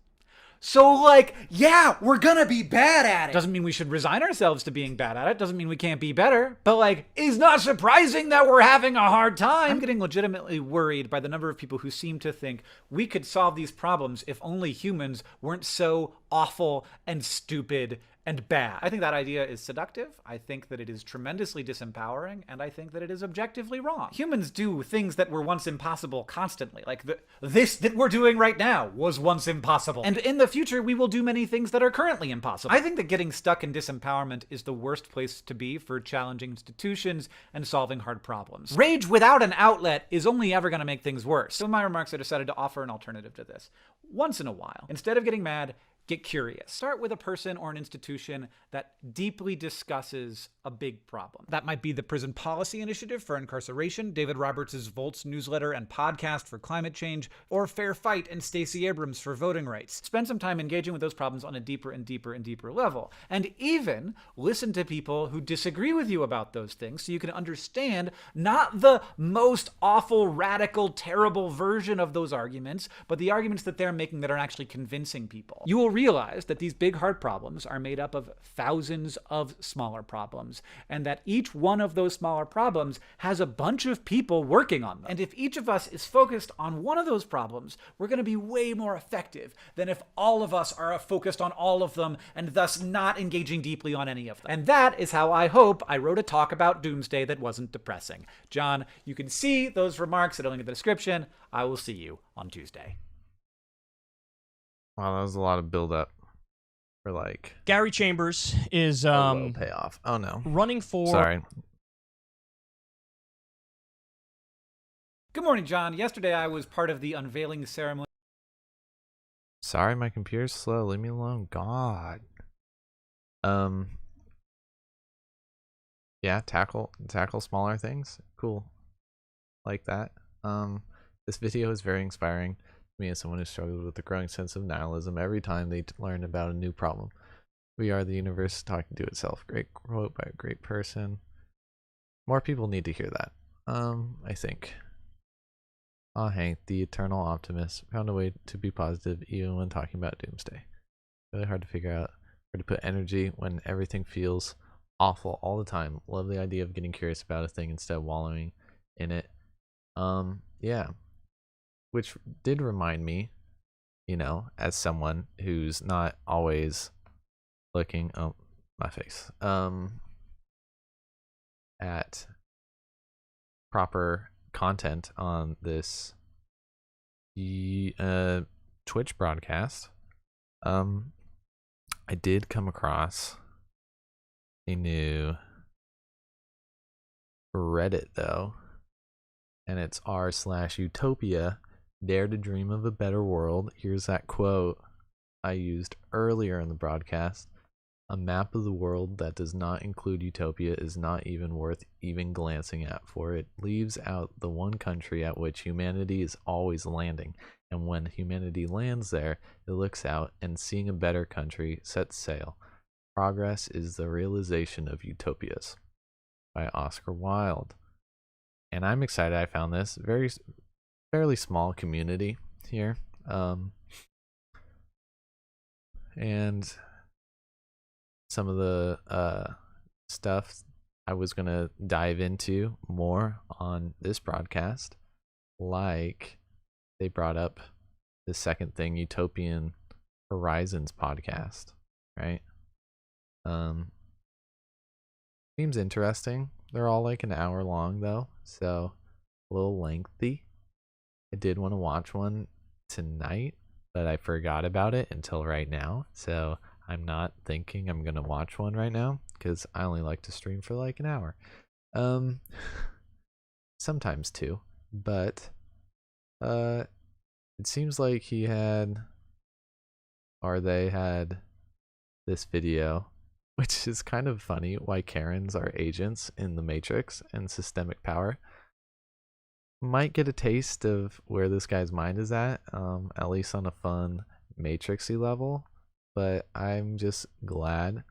So, like, yeah, we're gonna be bad at it. Doesn't mean we should resign ourselves to being bad at it. Doesn't mean we can't be better. But, like, it's not surprising that we're having a hard time. I'm getting legitimately worried by the number of people who seem to think we could solve these problems if only humans weren't so awful and stupid and bad. I think that idea is seductive. I think that it is tremendously disempowering, and I think that it is objectively wrong. Humans do things that were once impossible constantly. Like this that we're doing right now was once impossible. And in the future, we will do many things that are currently impossible. I think that getting stuck in disempowerment is the worst place to be for challenging institutions and solving hard problems. Rage without an outlet is only ever going to make things worse. So in my remarks, I decided to offer an alternative to this. Once in a while, instead of getting mad, get curious. Start with a person or an institution that deeply discusses a big problem. That might be the Prison Policy Initiative for incarceration, David Roberts' Volts newsletter and podcast for climate change, or Fair Fight and Stacey Abrams for voting rights. Spend some time engaging with those problems on a deeper and deeper and deeper level. And even listen to people who disagree with you about those things so you can understand not the most awful, radical, terrible version of those arguments, but the arguments that they're making that are actually convincing people. You will realize that these big hard problems are made up of thousands of smaller problems, and that each one of those smaller problems has a bunch of people working on them. And if each of us is focused on one of those problems, we're going to be way more effective than if all of us are focused on all of them and thus not engaging deeply on any of them. And that is how I hope I wrote a talk about doomsday that wasn't depressing. John, you can see those remarks at a link in the description. I will see you on Tuesday. Wow, that was a lot of build-up for, like, Gary Chambers is low payoff. Oh no, running for. Sorry. Good morning, John. Yesterday I was part of the unveiling ceremony. Sorry, my computer's slow. Leave me alone. God. Yeah, tackle smaller things. Cool. Like that. This video is very inspiring to me as someone who struggles with a growing sense of nihilism every time they learn about a new problem. We are the universe talking to itself. Great quote by a great person. More people need to hear that. I think. Ah, Hank, the eternal optimist, found a way to be positive even when talking about doomsday. Really hard to figure out where to put energy when everything feels awful all the time. Love the idea of getting curious about a thing instead of wallowing in it. Yeah. Which did remind me, you know, as someone who's not always looking, oh, my face, at proper content on this Twitch broadcast. I did come across a new Reddit though, and it's r/Utopia. Dare to dream of a better world. Here's that quote I used earlier in the broadcast. A map of the world that does not include Utopia is not even worth even glancing at, for it leaves out the one country at which humanity is always landing, and when humanity lands there, it looks out and seeing a better country sets sail. Progress is the realization of utopias, by Oscar Wilde. And I'm excited I found this fairly small community here, and some of the stuff I was gonna dive into more on this broadcast, like they brought up the second thing, Utopian Horizons podcast, right? Seems interesting. They're all like an hour long though, so a little lengthy. I did want to watch one tonight, but I forgot about it until right now, so I'm not thinking I'm gonna watch one right now because I only like to stream for like an hour, sometimes two. But it seems like they had this video, which is kind of funny. Why Karens are agents in the Matrix and systemic power. Might get a taste of where this guy's mind is at least on a fun Matrixy level. But I'm just glad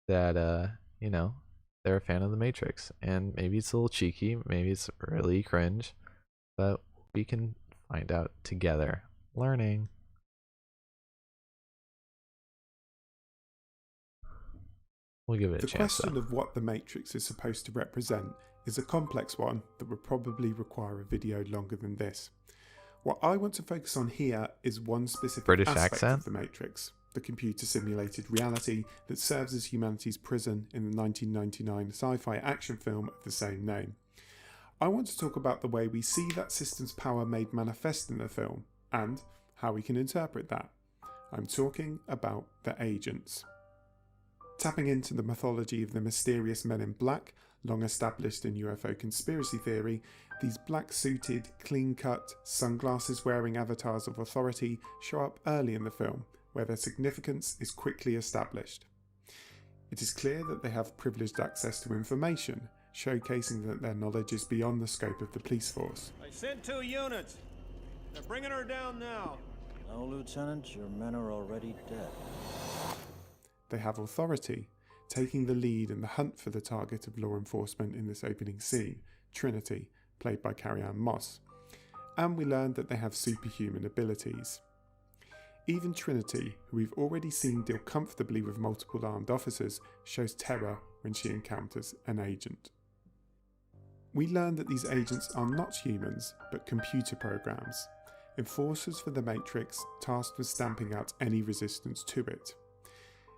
that you know, they're a fan of the Matrix, and maybe it's a little cheeky, maybe it's really cringe, but we can find out together. Learning. We'll give it a chance. The question of what the Matrix is supposed to represent is a complex one that would probably require a video longer than this. What I want to focus on here is one specific British aspect accent of the Matrix, the computer simulated reality that serves as humanity's prison in the 1999 sci-fi action film of the same name. I want to talk about the way we see that system's power made manifest in the film, and how we can interpret that. I'm talking about the agents. Tapping into the mythology of the mysterious men in black, long established in UFO conspiracy theory, these black-suited, clean-cut, sunglasses-wearing avatars of authority show up early in the film, where their significance is quickly established. It is clear that they have privileged access to information, showcasing that their knowledge is beyond the scope of the police force. I sent 2 units. They're bringing her down now. No, Lieutenant, your men are already dead. They have authority, taking the lead in the hunt for the target of law enforcement in this opening scene, Trinity, played by Carrie-Anne Moss. And we learn that they have superhuman abilities. Even Trinity, who we've already seen deal comfortably with multiple armed officers, shows terror when she encounters an agent. We learn that these agents are not humans, but computer programs, enforcers for the Matrix tasked with stamping out any resistance to it.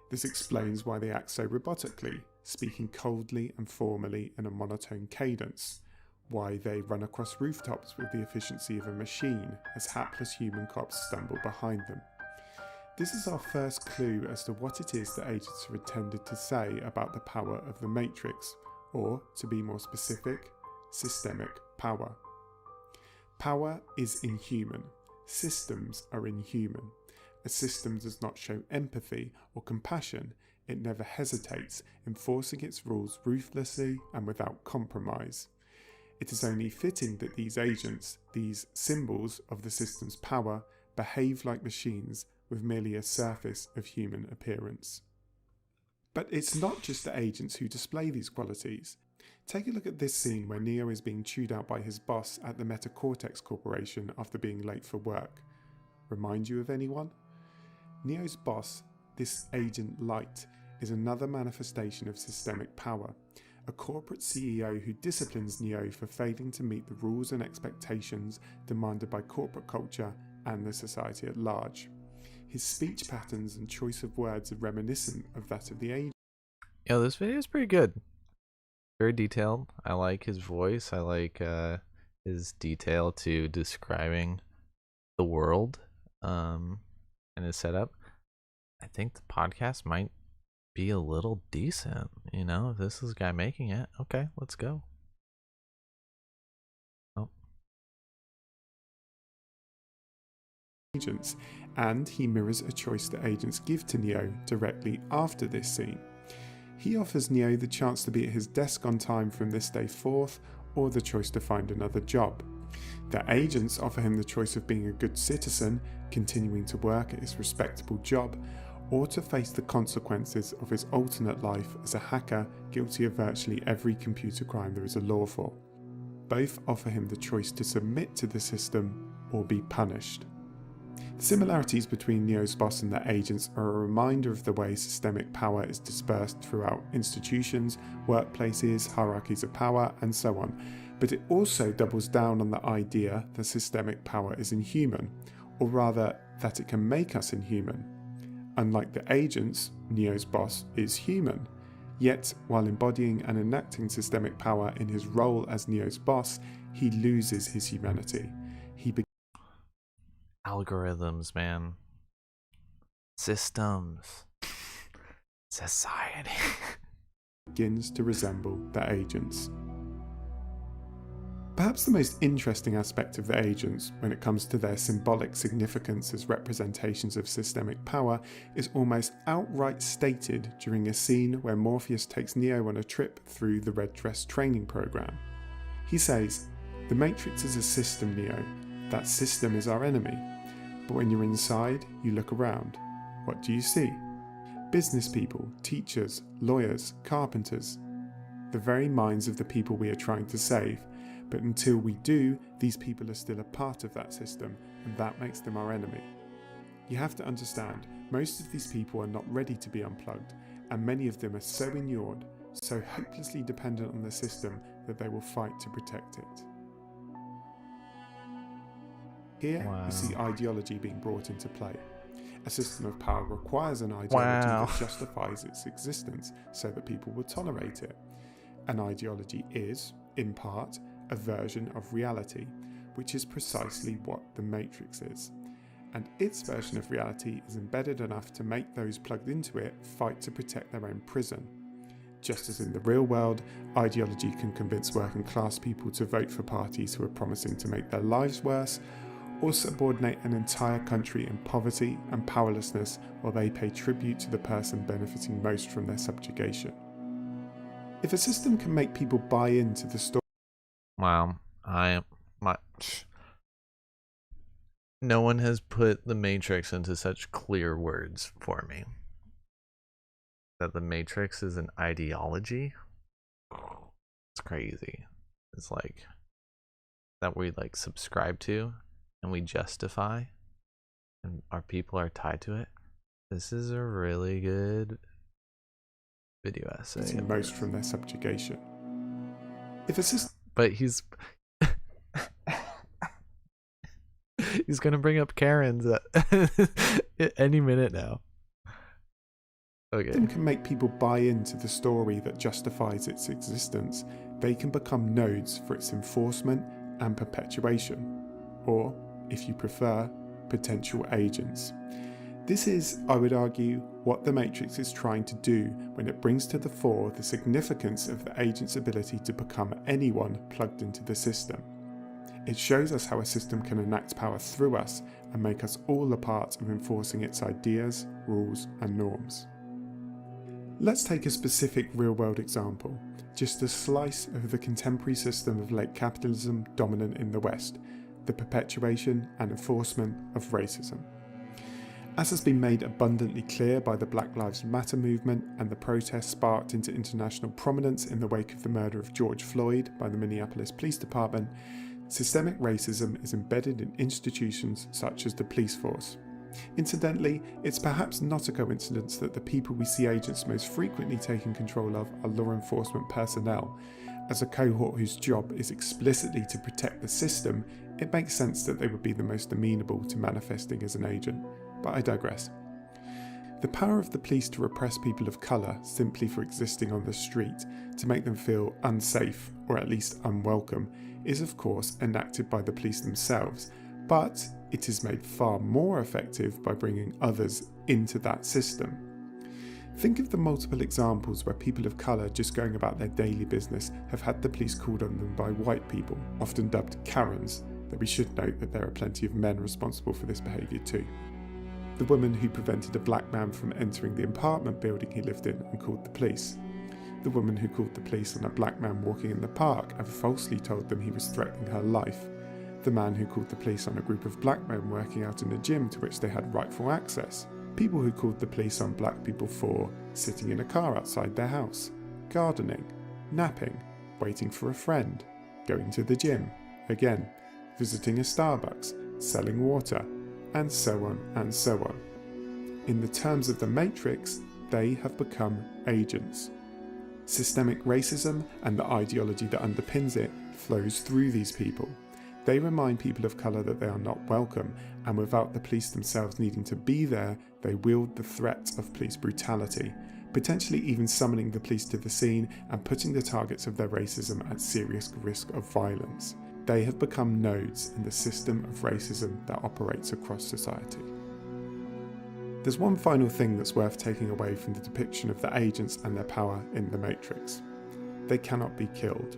This explains why they act so robotically, speaking coldly and formally in a monotone cadence, why they run across rooftops with the efficiency of a machine as hapless human cops stumble behind them. This is our first clue as to what it is that agents are intended to say about the power of the Matrix, or, to be more specific, systemic power. Power is inhuman. Systems are inhuman. A system does not show empathy or compassion. It never hesitates, enforcing its rules ruthlessly and without compromise. It is only fitting that these agents, these symbols of the system's power, behave like machines with merely a surface of human appearance. But it's not just the agents who display these qualities. Take a look at this scene where Neo is being chewed out by his boss at the Metacortex Corporation after being late for work. Remind you of anyone? Neo's boss, this Agent Light, is another manifestation of systemic power, a corporate CEO who disciplines Neo for failing to meet the rules and expectations demanded by corporate culture and the society at large. His speech patterns and choice of words are reminiscent of that of the age. Yeah, this video is pretty good. Very detailed. I like his voice. I like his detail to describing the world and his setup. I think the podcast might be a little decent, you know, if this is the guy making it. Okay, let's go. Oh. Agents, and he mirrors a choice that agents give to Neo directly after this scene. He offers Neo the chance to be at his desk on time from this day forth, or the choice to find another job. The agents offer him the choice of being a good citizen, continuing to work at his respectable job, or to face the consequences of his alternate life as a hacker guilty of virtually every computer crime there is a law for. Both offer him the choice to submit to the system or be punished. The similarities between Neo's boss and the agents are a reminder of the way systemic power is dispersed throughout institutions, workplaces, hierarchies of power, and so on, but it also doubles down on the idea that systemic power is inhuman, or rather that it can make us inhuman. Unlike the agents, Neo's boss is human. Yet, while embodying and enacting systemic power in his role as Neo's boss, he loses his humanity. Algorithms, man. Systems. Society. Begins to resemble the agents. Perhaps the most interesting aspect of the agents, when it comes to their symbolic significance as representations of systemic power, is almost outright stated during a scene where Morpheus takes Neo on a trip through the Red Dress training program. He says, "The Matrix is a system, Neo. That system is our enemy. But when you're inside, you look around. What do you see? Business people, teachers, lawyers, carpenters. The very minds of the people we are trying to save. But until we do, these people are still a part of that system, and that makes them our enemy. You have to understand, most of these people are not ready to be unplugged, and many of them are so inured, so hopelessly dependent on the system that they will fight to protect it." Here, you see ideology being brought into play. A system of power requires an ideology that justifies its existence so that people will tolerate it. An ideology is, in part, a version of reality, which is precisely what the Matrix is. And its version of reality is embedded enough to make those plugged into it fight to protect their own prison. Just as in the real world, ideology can convince working class people to vote for parties who are promising to make their lives worse, or subordinate an entire country in poverty and powerlessness while they pay tribute to the person benefiting most from their subjugation. If a system can make people buy into the story... Wow, no one has put the Matrix into such clear words for me. That the Matrix is an ideology? It's crazy. It's like that we like subscribe to and we justify and our people are tied to it. This is a really good video essay. Most from their subjugation. If a system... But he's gonna bring up Karen's at any minute now. Okay. System can make people buy into the story that justifies its existence. They can become nodes for its enforcement and perpetuation, or, if you prefer, potential agents. This is, I would argue, what the Matrix is trying to do when it brings to the fore the significance of the agent's ability to become anyone plugged into the system. It shows us how a system can enact power through us and make us all a part of enforcing its ideas, rules, and norms. Let's take a specific real-world example, just a slice of the contemporary system of late capitalism dominant in the West, the perpetuation and enforcement of racism. As has been made abundantly clear by the Black Lives Matter movement and the protests sparked into international prominence in the wake of the murder of George Floyd by the Minneapolis Police Department, systemic racism is embedded in institutions such as the police force. Incidentally, it's perhaps not a coincidence that the people we see agents most frequently taking control of are law enforcement personnel. As a cohort whose job is explicitly to protect the system, it makes sense that they would be the most amenable to manifesting as an agent. But I digress. The power of the police to repress people of colour simply for existing on the street, to make them feel unsafe or at least unwelcome, is of course enacted by the police themselves, but it is made far more effective by bringing others into that system. Think of the multiple examples where people of colour just going about their daily business have had the police called on them by white people, often dubbed Karens, though we should note that there are plenty of men responsible for this behaviour too. The woman who prevented a black man from entering the apartment building he lived in and called the police. The woman who called the police on a black man walking in the park and falsely told them he was threatening her life. The man who called the police on a group of black men working out in a gym to which they had rightful access. People who called the police on black people for sitting in a car outside their house, gardening, napping, waiting for a friend, going to the gym, again, visiting a Starbucks, selling water, and so on and so on. In the terms of the Matrix, they have become agents. Systemic racism and the ideology that underpins it flows through these people. They remind people of colour that they are not welcome, and without the police themselves needing to be there, they wield the threat of police brutality, potentially even summoning the police to the scene and putting the targets of their racism at serious risk of violence. They have become nodes in the system of racism that operates across society. There's one final thing that's worth taking away from the depiction of the agents and their power in The Matrix. They cannot be killed.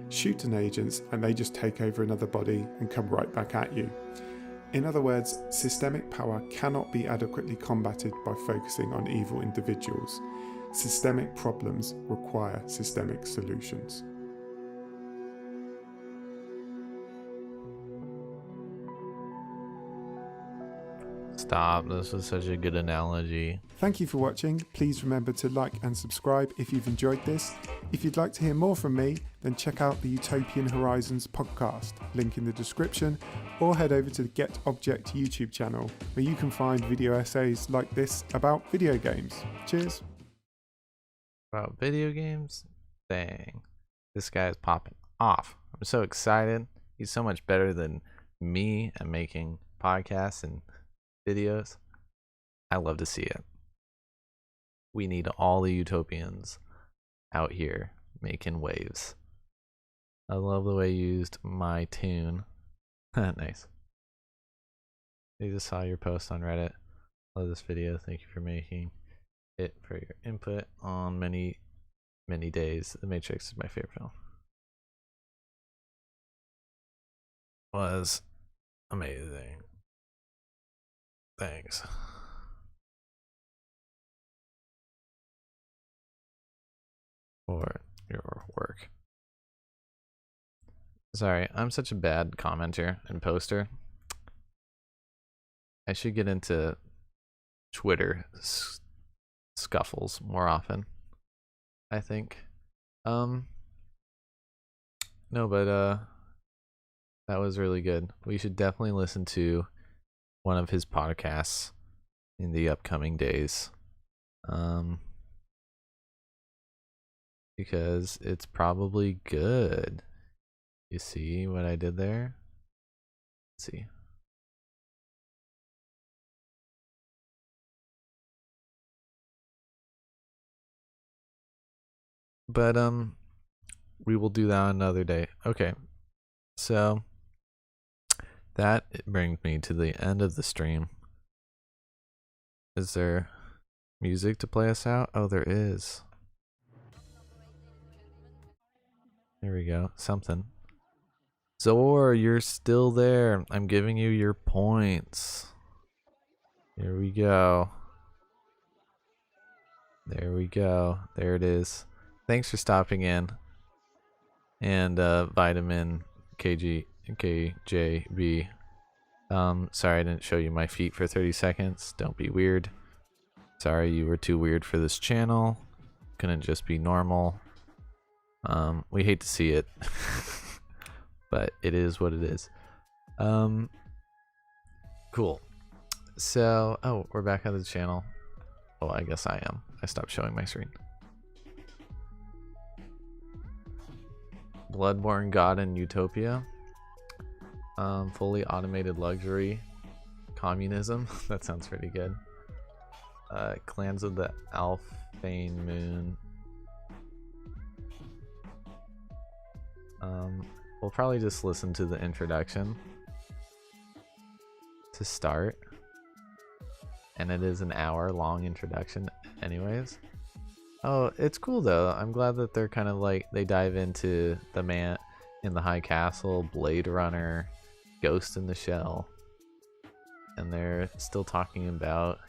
Shoot an agent and they just take over another body and come right back at you. In other words, systemic power cannot be adequately combated by focusing on evil individuals. Systemic problems require systemic solutions. Stop, this was such a good analogy. Thank you for watching. Please remember to like and subscribe if you've enjoyed this. If you'd like to hear more from me, then check out the Utopian Horizons podcast, link in the description, or head over to the Get Object YouTube channel, where you can find video essays like this about video games. Cheers. About video games? Dang. This guy is popping off. I'm so excited. He's so much better than me at making podcasts and videos. I love to see it. We need all the Utopians out here making waves. I love the way you used my tune. Nice. I just saw your post on Reddit. Love this video. Thank you for making it, for your input on many days. The Matrix is my favorite film. Was amazing. Thanks. For your work. Sorry, I'm such a bad commenter and poster. I should get into Twitter scuffles more often, I think. No, but that was really good. We should definitely listen to one of his podcasts in the upcoming days. Because it's probably good. You see what I did there? Let's see. But we will do that another day. Okay. So that brings me to the end of the stream. Is there music to play us out? Oh, there is. There we go. Something. Zor, you're still there. I'm giving you your points. Here we go. There we go. There it is. Thanks for stopping in. And Vitamin KJB. Sorry I didn't show you my feet for 30 seconds. Don't be weird. Sorry you were too weird for this channel. Couldn't just be normal. We hate to see it. But it is what it is. Cool. So, oh, we're back on the channel. Oh, I guess I am. I stopped showing my screen. Bloodborne God in Utopia. Fully automated luxury. Communism. That sounds pretty good. Clans of the Alphane Moon. We'll probably just listen to the introduction to start. And it is an hour-long introduction anyways. Oh, it's cool though. I'm glad that they're kind of like, they dive into the man in the High Castle, Blade Runner, Ghost in the Shell. And they're still talking about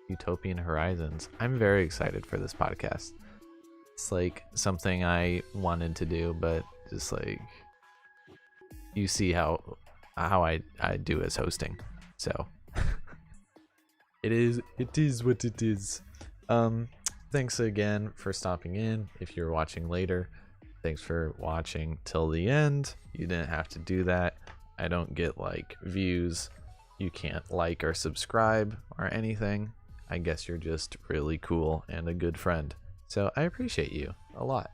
Utopian Horizons. I'm very excited for this podcast. It's like something I wanted to do, but just like, you see how I do as hosting. So it is what it is. Thanks again for stopping in. If you're watching later, thanks for watching till the end. You didn't have to do that. I don't get like views. You can't like or subscribe or anything. I guess you're just really cool and a good friend. So I appreciate you a lot.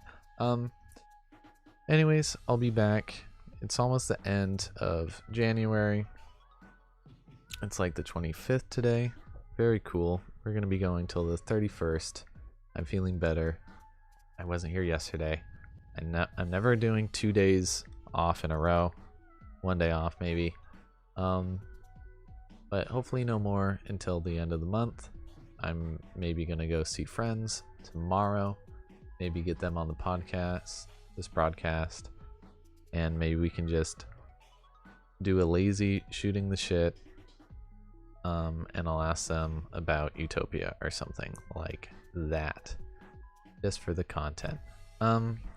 Anyways, I'll be back. It's almost the end of January. It's like the 25th today. Very cool. We're going to be going till the 31st. I'm feeling better. I wasn't here yesterday. I'm never doing 2 days off in a row. 1 day off maybe. But hopefully no more until the end of the month. I'm maybe going to go see friends tomorrow. Maybe get them on the podcast, this broadcast. And maybe we can just do a lazy shooting the shit. And I'll ask them about Utopia or something like that. Just for the content.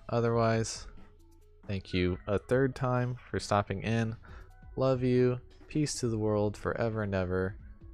Otherwise, thank you a third time for stopping in. Love you. Peace to the world forever and ever.